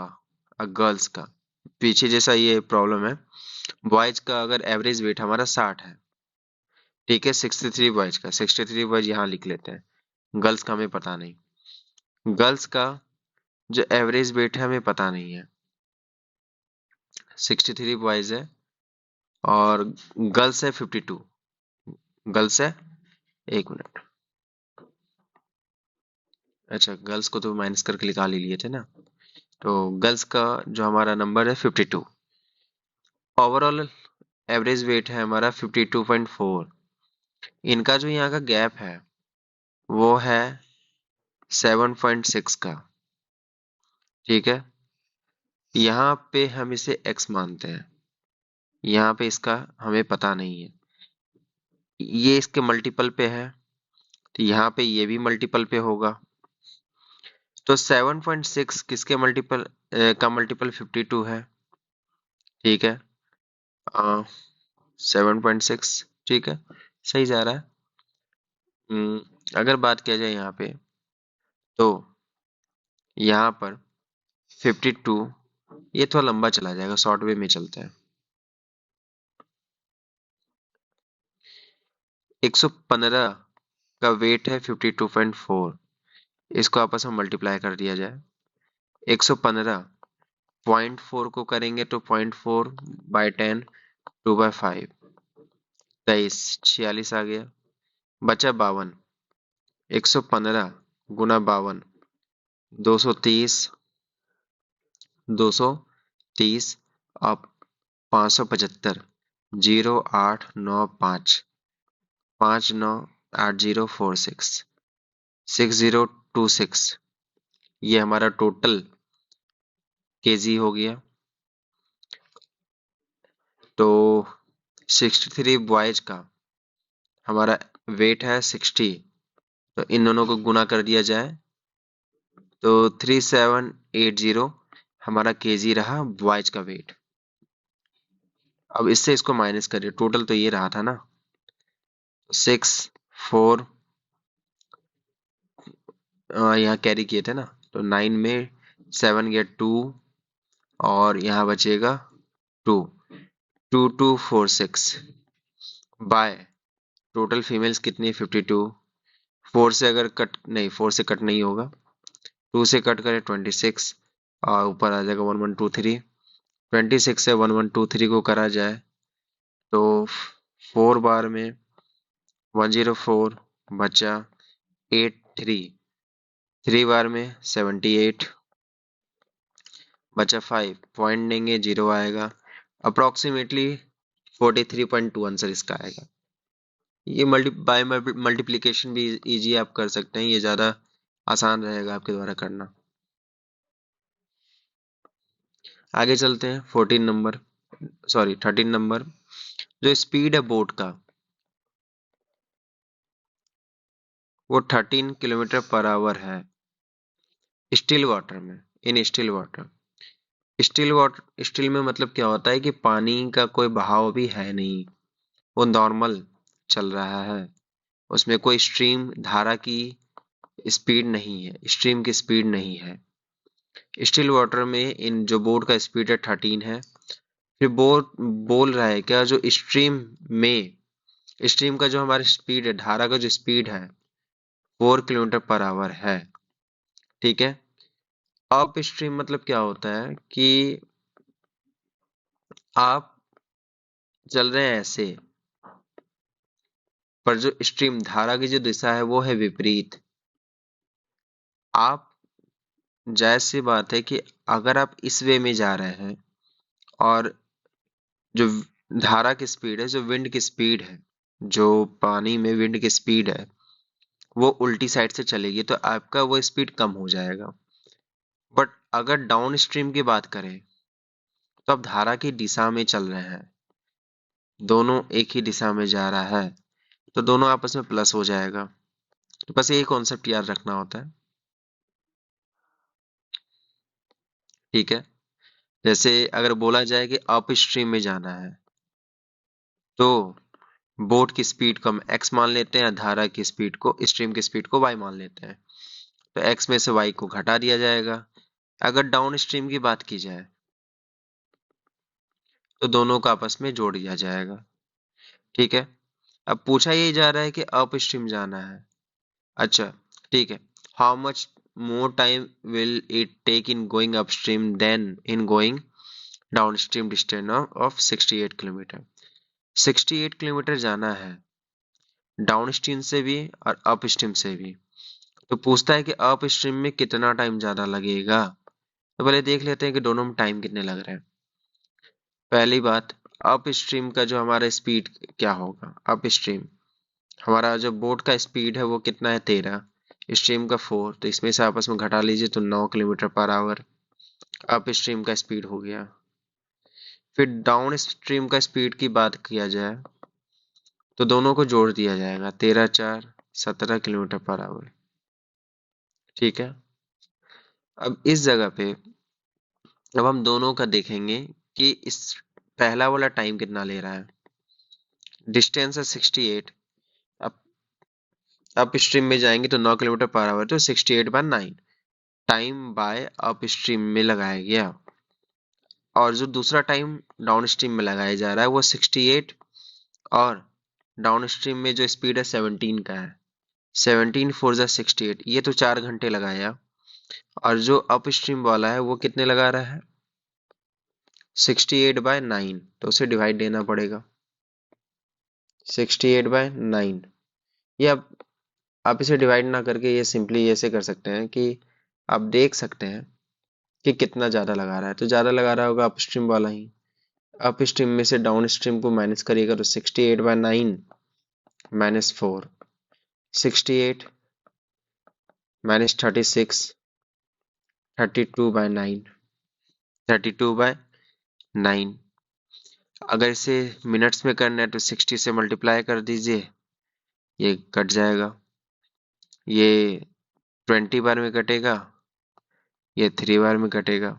S1: और गर्ल्स का, पीछे जैसा ये प्रॉब्लम है। बॉयज का अगर एवरेज वेट हमारा 60 है, ठीक है, 63 बॉयज का, 63 बॉयज यहाँ लिख लेते हैं। गर्ल्स का हमें पता नहीं, गर्ल्स का जो एवरेज वेट है हमें पता नहीं है, 63 बॉयज है और गर्ल्स है 52, गर्ल्स है, एक मिनट, अच्छा गर्ल्स को तो माइनस करके निकाल ही लिए थे ना। तो गर्ल्स का जो हमारा नंबर है 52, ओवरऑल एवरेज वेट है हमारा 52.4। इनका जो यहाँ का गैप है वो है 7.6 का। ठीक है। यहाँ पे हम इसे x मानते हैं, यहाँ पे इसका हमें पता नहीं है, ये इसके मल्टीपल पे है, तो यहाँ पे ये भी मल्टीपल पे होगा। तो 7.6 किसके मल्टीपल का मल्टीपल 52 है। ठीक है। 7.6, ठीक है, सही जा रहा है। अगर बात किया जाए यहाँ पे, तो यहाँ पर 52, ये थोड़ा लंबा चला जाएगा, शॉर्ट वे में चलते हैं। 115 का वेट है 52.4, इसको आपस में मल्टीप्लाई कर दिया जाए। 115 0.4 को करेंगे तो 0.4/10, 2/5, 23, 46 आ गया, बचा 52। 115 गुना 52, 230, 230 अब 575, 0895, 598046, 6026, ये हमारा टोटल केजी हो गया। तो 63 बॉयज का हमारा वेट है 60, तो इन दोनों को गुना कर दिया जाए तो 3780 हमारा केजी रहा बॉयज का वेट। अब इससे इसको माइनस करिए, टोटल तो ये रहा था ना, 6 4 यहाँ कैरी किए थे ना, तो 9 में 7 गया 2 और यहाँ बचेगा 2, 2246 बाय टोटल फीमेल्स कितनी 52, 4 से अगर कट नहीं, 4 से कट नहीं होगा, 2 से कट करें 26 और ऊपर आ जाएगा 1123, 26 से 1123 को करा जाए तो 4 बार में 104 बचा 83, 3 बार में 78 बचा 5, पॉइंट देंगे 0 आएगा, अप्रोक्सीमेटली 43.2 आंसर इसका आएगा। ये बाय मल्टीप्लिकेशन भी इजी आप कर सकते हैं, ये ज़्यादा आसान रहेगा आपके द्वारा करना। आगे चलते हैं 14 नंबर, सॉरी 13 नंबर। जो स्पीड है बोट का वो 13 किलोमीटर पर आवर है स्टिल वाटर में, इन स्टिल वाटर। स्टिल में मतलब क्या होता है कि पानी का कोई बहाव भी है नहीं, वो नॉर्मल चल रहा है, उसमें कोई स्ट्रीम धारा की स्पीड नहीं है, स्ट्रीम की स्पीड नहीं है। स्टिल वाटर में इन जो बोट का स्पीड है 13 है। फिर बोट बोल रहा है क्या, जो स्ट्रीम में, स्ट्रीम का जो हमारी स्पीड है, धारा का जो स्पीड है 4 किलोमीटर पर आवर है। ठीक है। अप स्ट्रीम मतलब क्या होता है कि आप चल रहे हैं ऐसे, पर जो स्ट्रीम धारा की जो दिशा है वो है विपरीत। आप, जायज सी बात है कि अगर आप इस वे में जा रहे हैं और जो धारा की स्पीड है, जो विंड की स्पीड है, जो पानी में विंड की स्पीड है वो उल्टी साइड से चलेगी, तो आपका वो स्पीड कम हो जाएगा। बट अगर डाउन स्ट्रीम की बात करें तो आप धारा की दिशा में चल रहे हैं, दोनों एक ही दिशा में जा रहा है, तो दोनों आपस में प्लस हो जाएगा। तो बस यही कॉन्सेप्ट याद रखना होता है। ठीक है। जैसे अगर बोला जाए कि अप स्ट्रीम में जाना है तो बोट की स्पीड को हम एक्स मान लेते हैं, धारा की स्पीड को, स्ट्रीम की स्पीड को वाई मान लेते हैं, तो एक्स में से वाई को घटा दिया जाएगा। अगर डाउन स्ट्रीम की बात की जाए तो दोनों को आपस में जोड़ दिया जाएगा। ठीक है। अब पूछा यही जा रहा है कि अप स्ट्रीम जाना है। अच्छा, ठीक है। How much more time will it take in going upstream than in going downstream distance of 68 kilometre. 68 kilometre जाना है डाउन स्ट्रीम से भी और अप स्ट्रीम से भी। तो पूछता है कि अप स्ट्रीम में कितना टाइम ज्यादा लगेगा। तो पहले देख लेते हैं कि दोनों में टाइम कितने लग रहे हैं। पहली बात, अप स्ट्रीम का जो हमारा स्पीड क्या होगा, अप स्ट्रीम हमारा जो बोट का स्पीड है वो कितना है 13, स्ट्रीम का 4, तो इसमें से आपस में घटा लीजिए तो 9 kilometre per hour up stream का स्पीड हो गया। फिर डाउन स्ट्रीम का स्पीड की बात किया जाए तो दोनों को जोड़ दिया जाएगा, 13 4 17 किलोमीटर पर आवर। ठीक है। अब इस जगह पे अब हम दोनों का देखेंगे कि इस पहला वाला टाइम कितना ले रहा है। डिस्टेंस है 68, अब अप स्ट्रीम में जाएंगे तो 9 किलोमीटर पर आवर, तो 68/9 टाइम बाय अप स्ट्रीम में लगाया गया। और जो दूसरा टाइम डाउन स्ट्रीम में लगाया जा रहा है वो 68, और डाउन स्ट्रीम में जो स्पीड है 17 का है, 17 4 जा 68, ये तो 4 घंटे लगाया। और जो अप स्ट्रीम वाला है वो कितने लगा रहा है 68/9, तो उसे डिवाइड देना पड़ेगा 68/9। ये अब आप इसे डिवाइड ना करके ये सिंपली ऐसे कर सकते हैं कि आप देख सकते हैं कि कितना ज़्यादा लगा रहा है। तो ज़्यादा लगा रहा होगा अप स्ट्रीम वाला ही, अप स्ट्रीम में से डाउन स्ट्रीम को माइनस करिएगा तो 68/9 -4, 68 -36, 32/9, 32/9। अगर इसे मिनट्स में करना है तो 60 से मल्टीप्लाई कर दीजिए, ये कट जाएगा, ये 20 बार में कटेगा, ये 3 बार में कटेगा।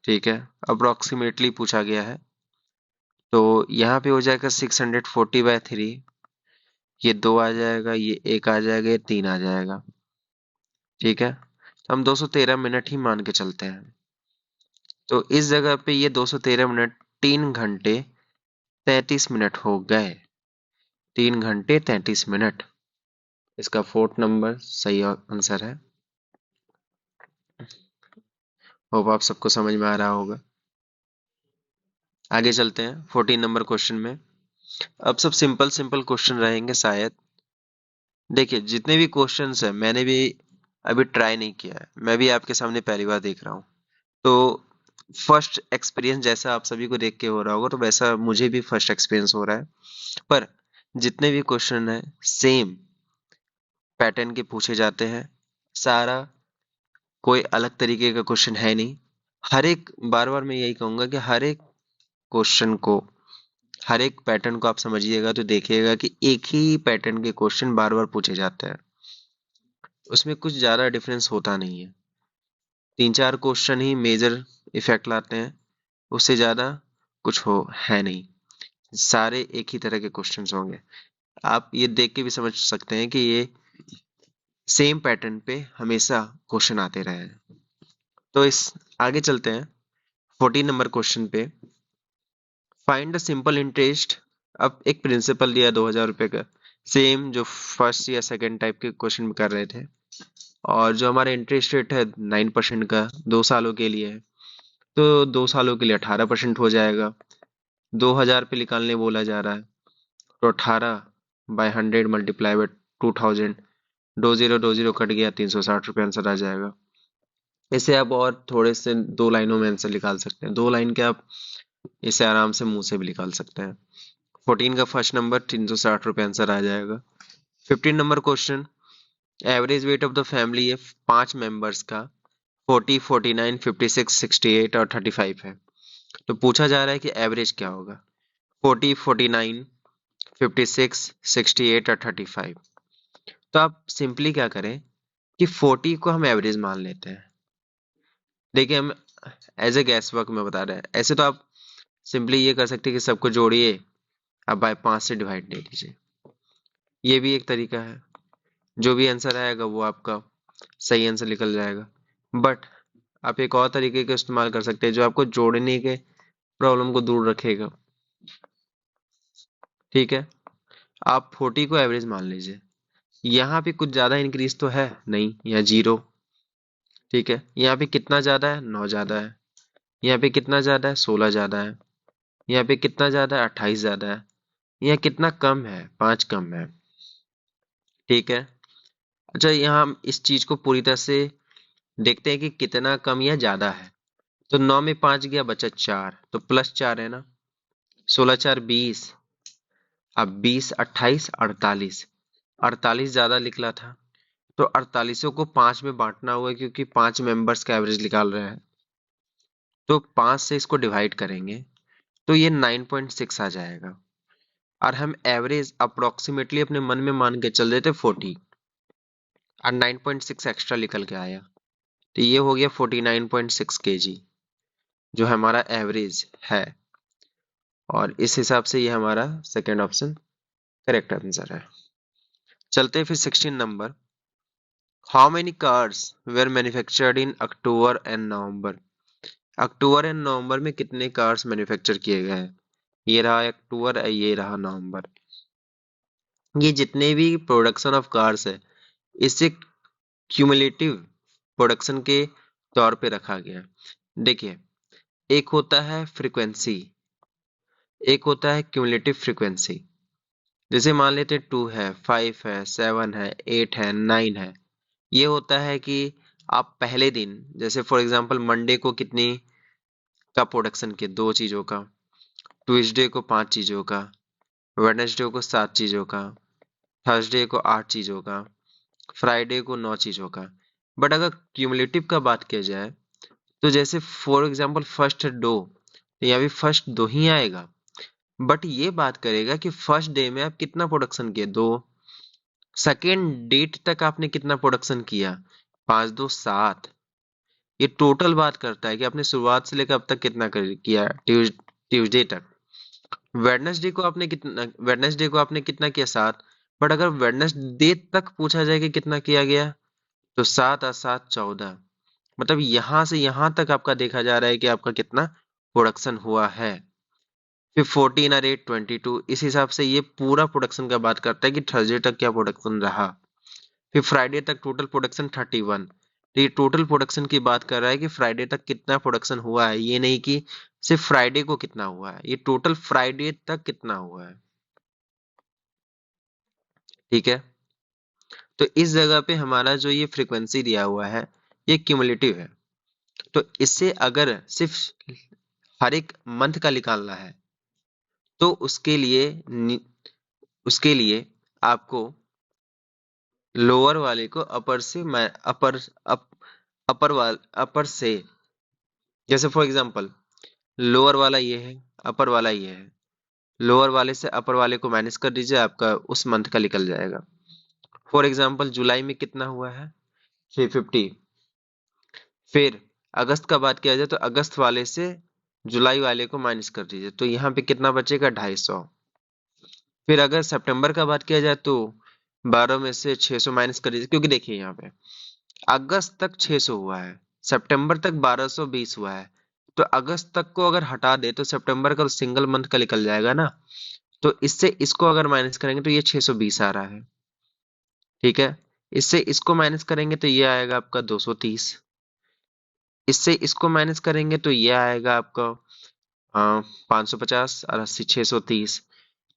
S1: ठीक है, अप्रोक्सीमेटली पूछा गया है, तो यहाँ पे हो जाएगा 640/3, ये 2 आ जाएगा, ये 1 आ जाएगा, ये 3 आ जाएगा। ठीक है, तो हम 213 मिनट ही मान के चलते हैं। तो इस जगह पे ये 213 मिनट 3 घंटे 33 मिनट हो गए। 3 घंटे 33 मिनट इसका फोर्थ नंबर सही आंसर है। होप आप सबको समझ में आ रहा होगा। आगे चलते हैं 14 नंबर क्वेश्चन में। अब सब सिंपल सिंपल क्वेश्चन रहेंगे शायद। देखिए, जितने भी क्वेश्चंस हैं मैंने भी अभी ट्राई नहीं किया है, मैं भी आपके सामने पहली बार देख रहा हूँ। तो फर्स्ट एक्सपीरियंस जैसा आप सभी को देख के हो रहा होगा, तो वैसा मुझे भी फर्स्ट एक्सपीरियंस हो रहा है। पर जितने भी क्वेश्चन हैं सेम पैटर्न के पूछे जाते हैं, सारा कोई अलग तरीके का क्वेश्चन है नहीं। हर एक बार बार मैं यही कहूंगा कि हर एक क्वेश्चन को, हर एक पैटर्न को आप समझिएगा तो देखिएगा कि एक ही पैटर्न के क्वेश्चन बार बार पूछे जाते हैं, उसमें कुछ ज्यादा डिफरेंस होता नहीं है। 3-4 क्वेश्चन ही मेजर इफेक्ट लाते हैं, उससे ज्यादा कुछ हो है नहीं, सारे एक ही तरह के क्वेश्चंस होंगे। आप ये देख के भी समझ सकते हैं कि ये सेम पैटर्न पे हमेशा क्वेश्चन आते रहे हैं। तो इस आगे चलते हैं 14 नंबर क्वेश्चन पे। Find the simple interest. अब एक प्रिंसिपल दिया 2,000 रुपए का, सेम जो फर्स्ट या सेकंड टाइप के क्वेश्चन में कर रहे थे, और जो हमारा इंटरेस्ट रेट है 9% का 2 सालों के लिए है, तो 2 सालों के लिए 18% हो जाएगा। 2,000 पे निकालने बोला जा रहा है, तो 18/100 मल्टीप्लाई बाय 2,000, 20 कट गया, 360 रुपये आंसर आ जाएगा। इसे आप और थोड़े से 2 लाइनों में आंसर निकाल सकते हैं, 2 लाइन के आप इसे आराम से मुंह से भी निकाल सकते हैं। 14 का फर्स्ट नंबर 360 रुपये आंसर आ जाएगा। 15 number question, average weight of the family है 5 मेंबर्स का 40, 49, 56, 68 और 35 है। तो पूछा जा रहा है कि एवरेज क्या होगा, 40, 49, 56, 68 और 35। तो आप सिंपली क्या करें कि 40 को हम एवरेज मान लेते हैं। देखिए, हम एज ए गैस वर्क में बता रहे हैं, ऐसे तो आप सिंपली ये कर सकते हैं कि सबको जोड़िए, अब बाय 5 से डिवाइड दे दीजिए, ये भी एक तरीका है। जो भी आंसर आएगा वो आपका सही आंसर निकल जाएगा। बट आप एक और तरीके का इस्तेमाल कर सकते हैं जो आपको जोड़ने के प्रॉब्लम को दूर रखेगा। ठीक है, आप 40 को एवरेज मान लीजिए, यहाँ पे कुछ ज्यादा इंक्रीज तो है नहीं, यहाँ 0। ठीक है, यहाँ पे कितना ज्यादा है, 9 ज्यादा है। यहाँ पे कितना ज्यादा है, 16 ज्यादा है। यहाँ पे कितना ज्यादा है, 28 ज्यादा है। यहाँ कितना कम है, 5 कम है। ठीक है, अच्छा यहाँ हम इस चीज को पूरी तरह से देखते हैं कि कितना कम या ज्यादा है। तो 9 में 5 गया, बचा 4, तो +4 है ना। 16×4 = 20, अब 20, 28, 48, 48 ज्यादा निकला था, तो 48 को 5 में बांटना हुआ क्योंकि 5 मेंबर्स का एवरेज निकाल रहे हैं। तो 5 से इसको डिवाइड करेंगे तो ये 9.6 आ जाएगा, और हम एवरेज अप्रोक्सीमेटली अपने मन में मान के चल देते 40, और 9.6 एक्स्ट्रा निकल के आया, तो ये हो गया 49.6 kg जो हमारा एवरेज है। और इस हिसाब से ये हमारा सेकेंड ऑप्शन करेक्ट आंसर है। चलते हैं फिर 16 number. How many cars were manufactured in October and November. October and November में कितने कार्स मैन्युफैक्चर किए गए हैं। ये रहा अक्टूबर, ये रहा नवंबर। ये जितने भी प्रोडक्शन ऑफ कार्स है, इसे क्यूमुलेटिव प्रोडक्शन के तौर पे रखा गया है। देखिए, एक होता है फ्रीक्वेंसी, एक होता है क्यूमुलेटिव फ्रीक्वेंसी। जैसे मान लेते 2 है, 5 है, 7 है, 8 है, 9 है। ये होता है कि आप पहले दिन, जैसे फॉर एग्जांपल मंडे को कितनी का प्रोडक्शन किया, 2 चीजों का। ट्यूसडे को 5 चीजों का। वेडनेसडे को 7 चीजों का। थर्सडे को 8 चीजों का। फ्राइडे को 9 चीजों का। बट अगर क्यूमुलेटिव का बात किया जाए, तो जैसे फॉर एग्जांपल फर्स्ट डो, तो यहाँ भी फर्स्ट दो ही आएगा। बट ये बात करेगा कि फर्स्ट डे में आप कितना प्रोडक्शन किए, 2। सेकेंड डेट तक आपने कितना प्रोडक्शन किया, 5 2 7। ये टोटल बात करता है कि आपने शुरुआत से लेकर अब तक कितना किया, ट्यूसडे तक। वेडनेसडे को आपने कितना किया, 7। बट अगर वेडनेसडे तक पूछा जाए कि कितना किया गया, तो 7 और 7 14। मतलब यहां से यहां तक आपका देखा जा रहा है कि आपका कितना प्रोडक्शन हुआ है। फिर 14 और 8 22। इस हिसाब से ये पूरा प्रोडक्शन का बात करता है कि थर्सडे तक क्या प्रोडक्शन रहा। फिर फ्राइडे तक टोटल प्रोडक्शन 31। तो ये टोटल प्रोडक्शन की बात कर रहा है कि फ्राइडे तक कितना प्रोडक्शन हुआ है, ये नहीं कि सिर्फ फ्राइडे को कितना हुआ है, ये टोटल फ्राइडे तक कितना हुआ है। ठीक है। तो इस जगह पे हमारा जो ये फ्रीक्वेंसी दिया हुआ है, ये क्यूमुलेटिव है। तो इससे अगर सिर्फ हर एक मंथ का निकालना है, तो उसके लिए आपको लोअर वाले को अपर से अपर से, जैसे फॉर एग्जांपल लोअर वाला ये है, अपर वाला ये है। लोअर वाले से अपर वाले को माइनस कर दीजिए, आपका उस मंथ का निकल जाएगा। फॉर एग्जांपल जुलाई में कितना हुआ है, 350। फिर अगस्त का बात किया जाए तो अगस्त वाले से जुलाई वाले को माइनस कर दीजिए, तो यहाँ पे कितना बचेगा, 250। फिर अगर सितंबर का बात किया जाए तो 12 में से 600 माइनस कर दीजिए, क्योंकि देखिए यहाँ पे अगस्त तक 600 हुआ है, सितंबर तक 1220 हुआ है। तो अगस्त तक को अगर हटा दे तो सितंबर का सिंगल मंथ का निकल जाएगा ना। तो इससे इसको अगर माइनस करेंगे तो ये 620 आ रहा है। ठीक है। इससे इसको माइनस करेंगे तो ये आएगा आपका 230। इससे इसको माइनस करेंगे तो ये आएगा आपका 550 और 80 630।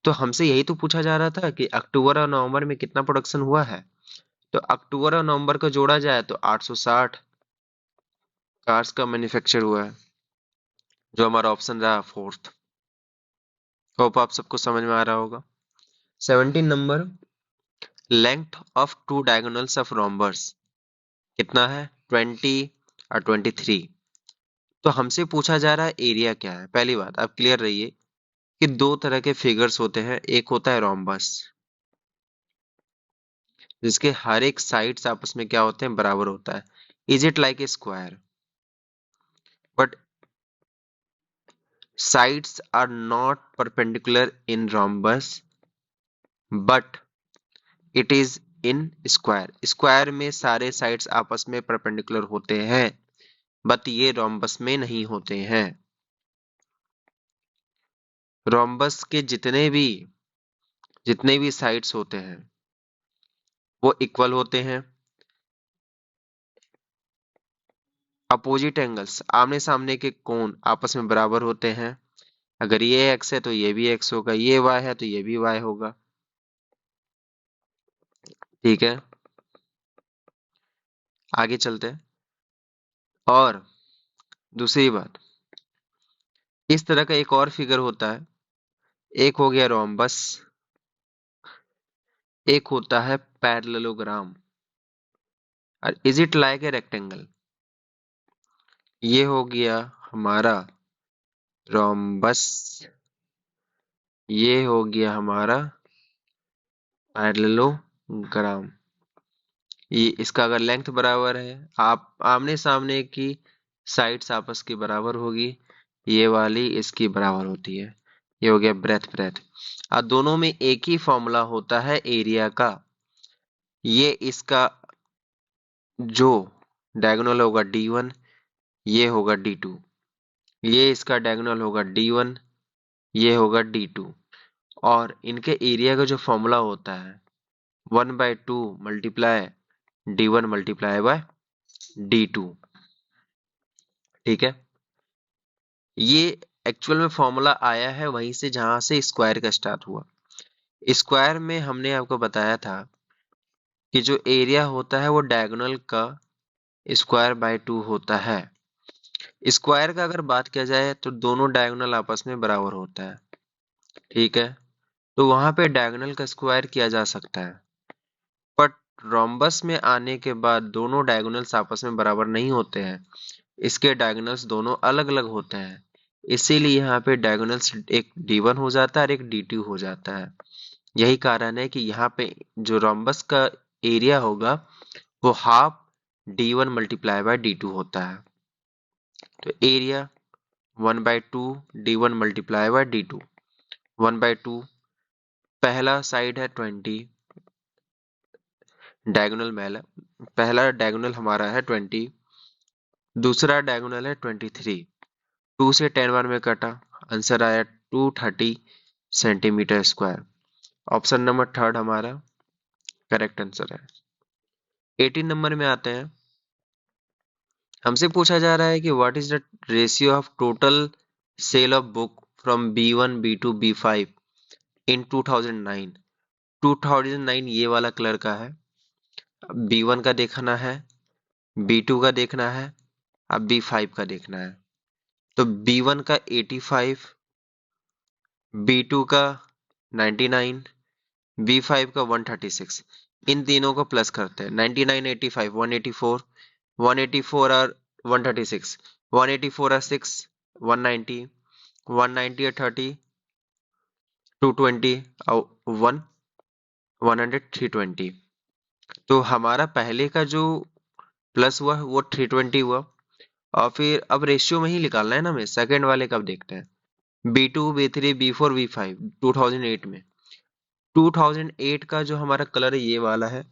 S1: तो हमसे यही तो पूछा जा रहा था कि अक्टूबर और नवंबर में कितना प्रोडक्शन हुआ है। तो अक्टूबर और नवंबर को जोड़ा जाए तो 860 कार्स का मैन्युफैक्चर हुआ है, जो हमारा ऑप्शन रहा फोर्थ। होप आप सबको समझ में आ रहा होगा। 17 number, length of two diagonals of rhombus कितना है, 20 और 23। तो हमसे पूछा जा रहा है एरिया क्या है। पहली बात आप क्लियर रहिए कि दो तरह के फिगर्स होते हैं। एक होता है रोम्बस, जिसके हर एक साइड्स आपस में क्या होते हैं, बराबर होता है। Is it like a square, but sides are not perpendicular in rhombus, but it is in square। Square में सारे साइड्स आपस में परपेंडिकुलर होते हैं, बट ये रोम्बस में नहीं होते हैं। रोम्बस के जितने भी साइड्स होते हैं वो इक्वल होते हैं। अपोजिट एंगल्स, आमने सामने के कोण आपस में बराबर होते हैं। अगर ये एक्स है तो ये भी एक्स होगा, ये वाई है तो ये भी वाई होगा। ठीक है, आगे चलते हैं। और दूसरी बात, इस तरह का एक और फिगर होता है। एक हो गया रोम्बस, एक होता है पैरेललोग्राम। और is it like a rectangle, ये हो गया हमारा रोम्बस, ये हो गया हमारा पैरेललोग्राम। ये इसका अगर लेंथ बराबर है, आप आमने सामने की साइड्स आपस की बराबर होगी, ये वाली इसकी बराबर होती है। ये हो गया ब्रेथ ब्रेथ। और दोनों में एक ही फॉर्मूला होता है एरिया का। ये इसका जो डायगोनल होगा D1, ये होगा D2। ये इसका डायगोनल होगा D1, ये होगा D2। और इनके एरिया का जो फॉर्मूला होता है 1/2 multiply D1 multiply by D2। ठीक है। ये एक्चुअल में फॉर्मूला आया है वहीं से जहां से स्क्वायर का स्टार्ट हुआ। स्क्वायर में हमने आपको बताया था कि जो एरिया होता है वो डायगोनल का स्क्वायर बाय 2 होता है। स्क्वायर का अगर बात किया जाए तो दोनों डायगोनल आपस में बराबर होता है, ठीक है। तो वहां पे डायगोनल का स्क्वायर किया जा सकता है, बट रोम्बस में आने के बाद दोनों डायगोनल्स आपस में बराबर नहीं होते हैं। इसके डायगोनल्स दोनों अलग अलग होते हैं, इसीलिए यहाँ पे डायगोनल्स एक D1 हो जाता है और एक D2 हो जाता है। यही कारण है कि यहाँ पे जो रोम्बस का एरिया होगा वो half D1 multiply by D2 होता है। तो area 1/2 D1 multiply by D2, 1/2। पहला साइड है 20, डायगोनल मैल पहला डायगोनल हमारा है 20, दूसरा डायगोनल है 23। 2 से 10 बार में कटा, आंसर आया 230 centimetre square. Option number third हमारा करेक्ट आंसर है। 18 नंबर में आते हैं। हमसे पूछा जा रहा है कि what is the ratio of total sale of book from B1 B2 B5 इन 2009। 2009 ये वाला कलर का है। B1 का देखना है, B2 का देखना है, अब B5 का देखना है। तो B1 का 85, B2 का 99, B5 का 136। इन तीनों को प्लस करते हैं। 99 85 184, 184 और 136, 184 और 6 190, 190 और 30 220 और 1 100 320। तो हमारा पहले का जो प्लस हुआ वो 320 हुआ, और फिर अब रेशियो में ही निकालना है ना, हमें सेकंड वाले कब देखते हैं। B2 B3 B4 B5 2008 में। 2008 का जो हमारा कलर है ये वाला है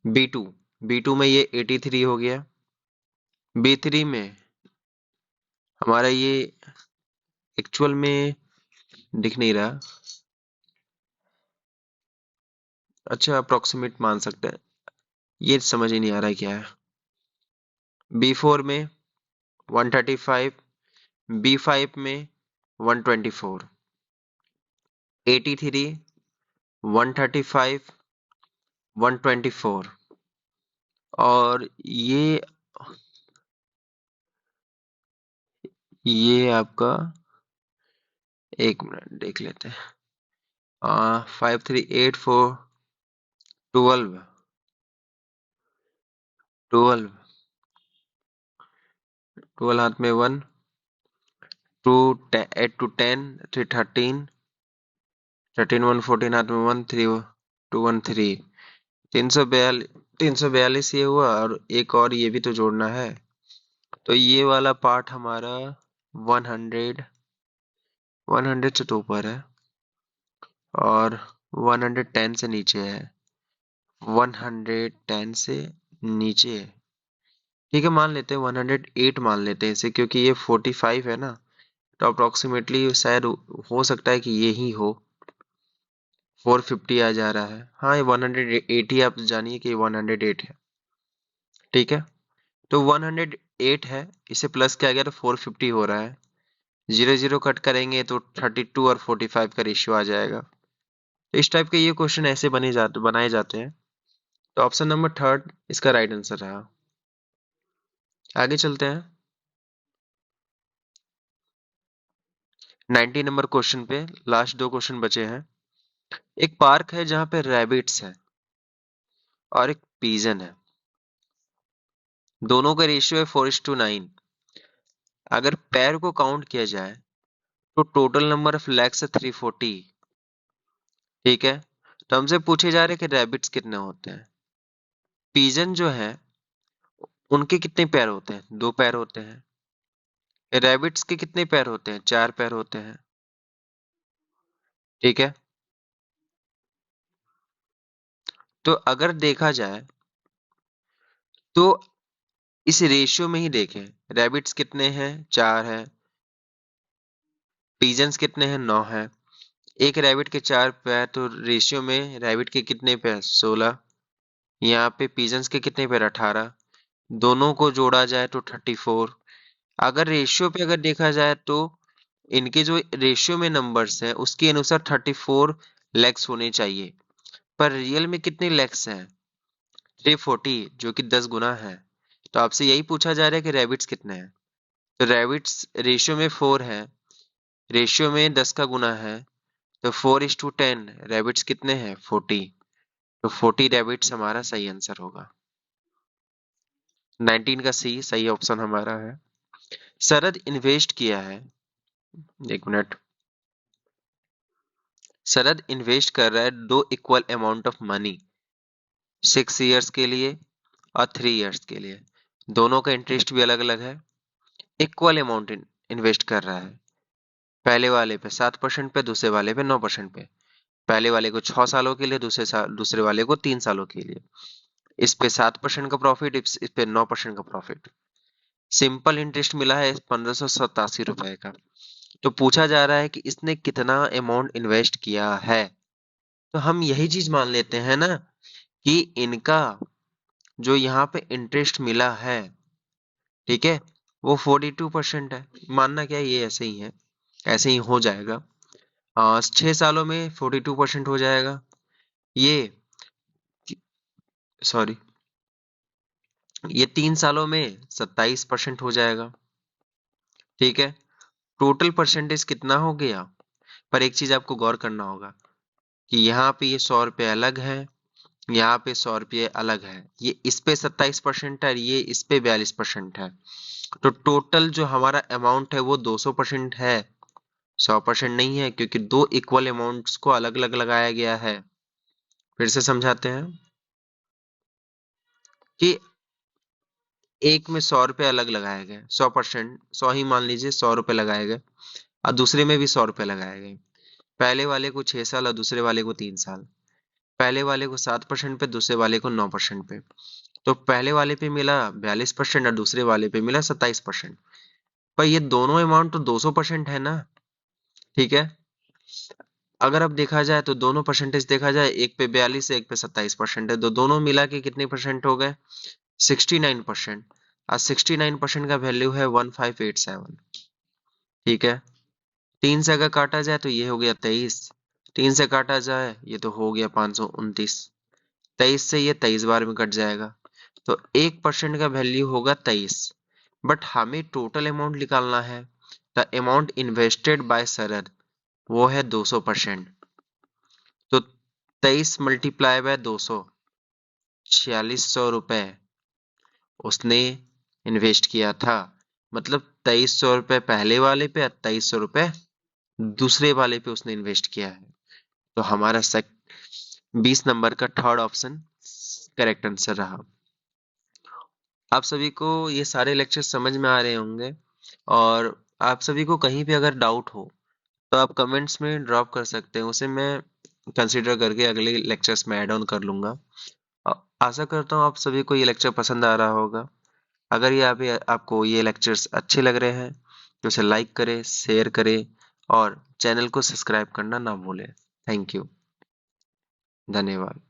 S1: B2। B2 में ये 83 हो गया, B3 में हमारा ये एक्चुअल में दिख नहीं रहा, अच्छा अप्रोक्सीमेट मान सकते हैं, ये समझ ही नहीं आ रहा है क्या है। B4 में 135, B5 में 124, 83 135 124। और ये आपका, एक मिनट देख लेते हैं। 5384 12 12 12 हाथ में 1 2 8 to 10 3 13 13 1 14 हाथ में 1 3 2 1 3 342 ये हुआ, और एक और ये भी तो जोड़ना है। तो ये वाला पार्ट हमारा 100 100 से तो ऊपर है, और 110 से नीचे है, 110 से नीचे है। ठीक है, मान लेते हैं 108 मान लेते हैं इसे, क्योंकि ये 45 है ना, तो अप्रोक्सीमेटली शायद हो सकता है कि ये ही हो। 450 आ जा रहा है, हाँ ये 180, आप जानिए कि 108 है। ठीक है, तो 108 है, इसे प्लस किया गया तो 450 हो रहा है। 0 0 कट करेंगे तो 32 और 45 का रेशियो आ जाएगा। तो इस टाइप के ये क्वेश्चन ऐसे बनाए जाते हैं। तो ऑप्शन नंबर थर्ड इसका राइट आंसर रहा। आगे चलते हैं 90 नंबर क्वेश्चन पे। लास्ट दो क्वेश्चन बचे हैं। एक पार्क है जहां पे रैबिट्स है और एक पीजन है, दोनों का रेशियो है 4:9। अगर पैर को काउंट किया जाए तो टोटल नंबर ऑफ लेग्स है 340। ठीक है, तो हमसे पूछे जा रहे हैं कि रैबिट्स कितने होते हैं। पीजन जो है उनके कितने पैर होते हैं, 2 पैर होते हैं। रैबिट्स के कितने पैर होते हैं, 4 पैर होते हैं। ठीक है, तो अगर देखा जाए तो इस रेशियो में ही देखें, रैबिट्स कितने हैं, 4 है। पिजन्स कितने हैं, 9 है। एक रैबिट के 4 पैर, तो रेशियो में रैबिट के कितने पैर, 16। यहाँ पे पिजन्स के कितने पैर, 18। दोनों को जोड़ा जाए तो 34। अगर रेशियो पे अगर देखा जाए तो इनके जो रेशियो में नंबर्स हैं उसके अनुसार 34 लेग्स होने चाहिए, पर रियल में कितने लेग्स हैं? 340, जो कि 10 गुना है। तो आपसे यही पूछा जा रहा है कि रैबिट्स कितने हैं। तो रैबिट्स रेशियो में 4 है, रेशियो में 10 का गुना है, तो 4:10 रैबिट्स कितने हैं? 40। तो 40 रैबिट्स हमारा सही आंसर होगा। 19 का सी सही ऑप्शन हमारा है। शरद इन्वेस्ट किया है, एक मिनट, शरद इन्वेस्ट कर रहा है 2 equal amount of money 6 years के लिए और 3 ईयर्स के लिए। दोनों का इंटरेस्ट भी अलग अलग है। इक्वल अमाउंट इन्वेस्ट कर रहा है, पहले वाले पे 7% पे, दूसरे वाले पे 9% पे। पहले वाले को 6 सालों के लिए, दूसरे वाले को 3 सालों के लिए। इस पे 7% का प्रॉफिट, इस पे 9% का प्रॉफिट। सिंपल इंटरेस्ट मिला है 1587 रुपए का। तो पूछा जा रहा है कि इसने कितना अमाउंट इन्वेस्ट किया है। तो हम यही चीज मान लेते हैं ना कि इनका जो यहाँ पे इंटरेस्ट मिला है, ठीक है, वो 42% है। मानना क्या है, ये ऐसे ही है, ऐसे ही हो जाएगा। 6 सालों में 42% हो जाएगा। ये सॉरी, ये 3 सालों में 27% हो जाएगा। ठीक है, टोटल परसेंटेज कितना हो गया? पर एक चीज आपको गौर करना होगा कि यहाँ पे ये 100 रुपए अलग है, यहाँ पे 100 रुपये अलग है। ये इस पे 27% है, ये इस पे 42% है। तो टोटल जो हमारा अमाउंट है वो 200% है, 100% नहीं है, क्योंकि दो इक्वल अमाउंट्स को अलग अलग लगाया गया है। फिर से समझाते हैं कि एक में 100 रुपए अलग लगाए गए, 100%, 100 ही मान लीजिए, 100 रुपए लगाए गए, और दूसरे में भी 100 रुपए लगाए गए। पहले वाले को 6 साल और दूसरे वाले को 3 साल। पहले वाले को 7% पे, दूसरे वाले को 9% पे। तो पहले वाले पे मिला 42% और दूसरे वाले पे मिला 27%। पर ये दोनों अमाउंट तो 200% है ना। ठीक है, अगर अब देखा जाए तो दोनों परसेंटेज देखा जाए, एक पे 42 है, एक पे 27% है, तो दोनों मिला के कितने परसेंट हो गए? 69%। और 69% का वैल्यू है 1587। ठीक है, 3 से अगर काटा जाए तो ये हो गया 23, 3 से काटा जाए ये तो हो गया 529, 23 से ये 23 बार में कट जाएगा। तो 1% का वैल्यू होगा 23। बट हमें टोटल अमाउंट निकालना है। द अमाउंट इन्वेस्टेड बाय सरद वो है 200%। तो 23 मल्टीप्लाई बाय 200, 4600 रुपए उसने इन्वेस्ट किया था। मतलब 2300 रुपए पहले वाले पे और 2300 रुपए दूसरे वाले पे उसने इन्वेस्ट किया है। तो हमारा 20 नंबर का थर्ड ऑप्शन करेक्ट आंसर रहा। आप सभी को ये सारे लेक्चर समझ में आ रहे होंगे, और आप सभी को कहीं भी अगर डाउट हो तो आप कमेंट्स में ड्रॉप कर सकते हैं, उसे मैं कंसीडर करके अगले लेक्चर्स में ऐड ऑन कर लूंगा। आशा करता हूँ आप सभी को ये लेक्चर पसंद आ रहा होगा। अगर ये आपको ये लेक्चर्स अच्छे लग रहे हैं तो इसे लाइक करें, शेयर करें और चैनल को सब्सक्राइब करना ना भूलें। थैंक यू, धन्यवाद।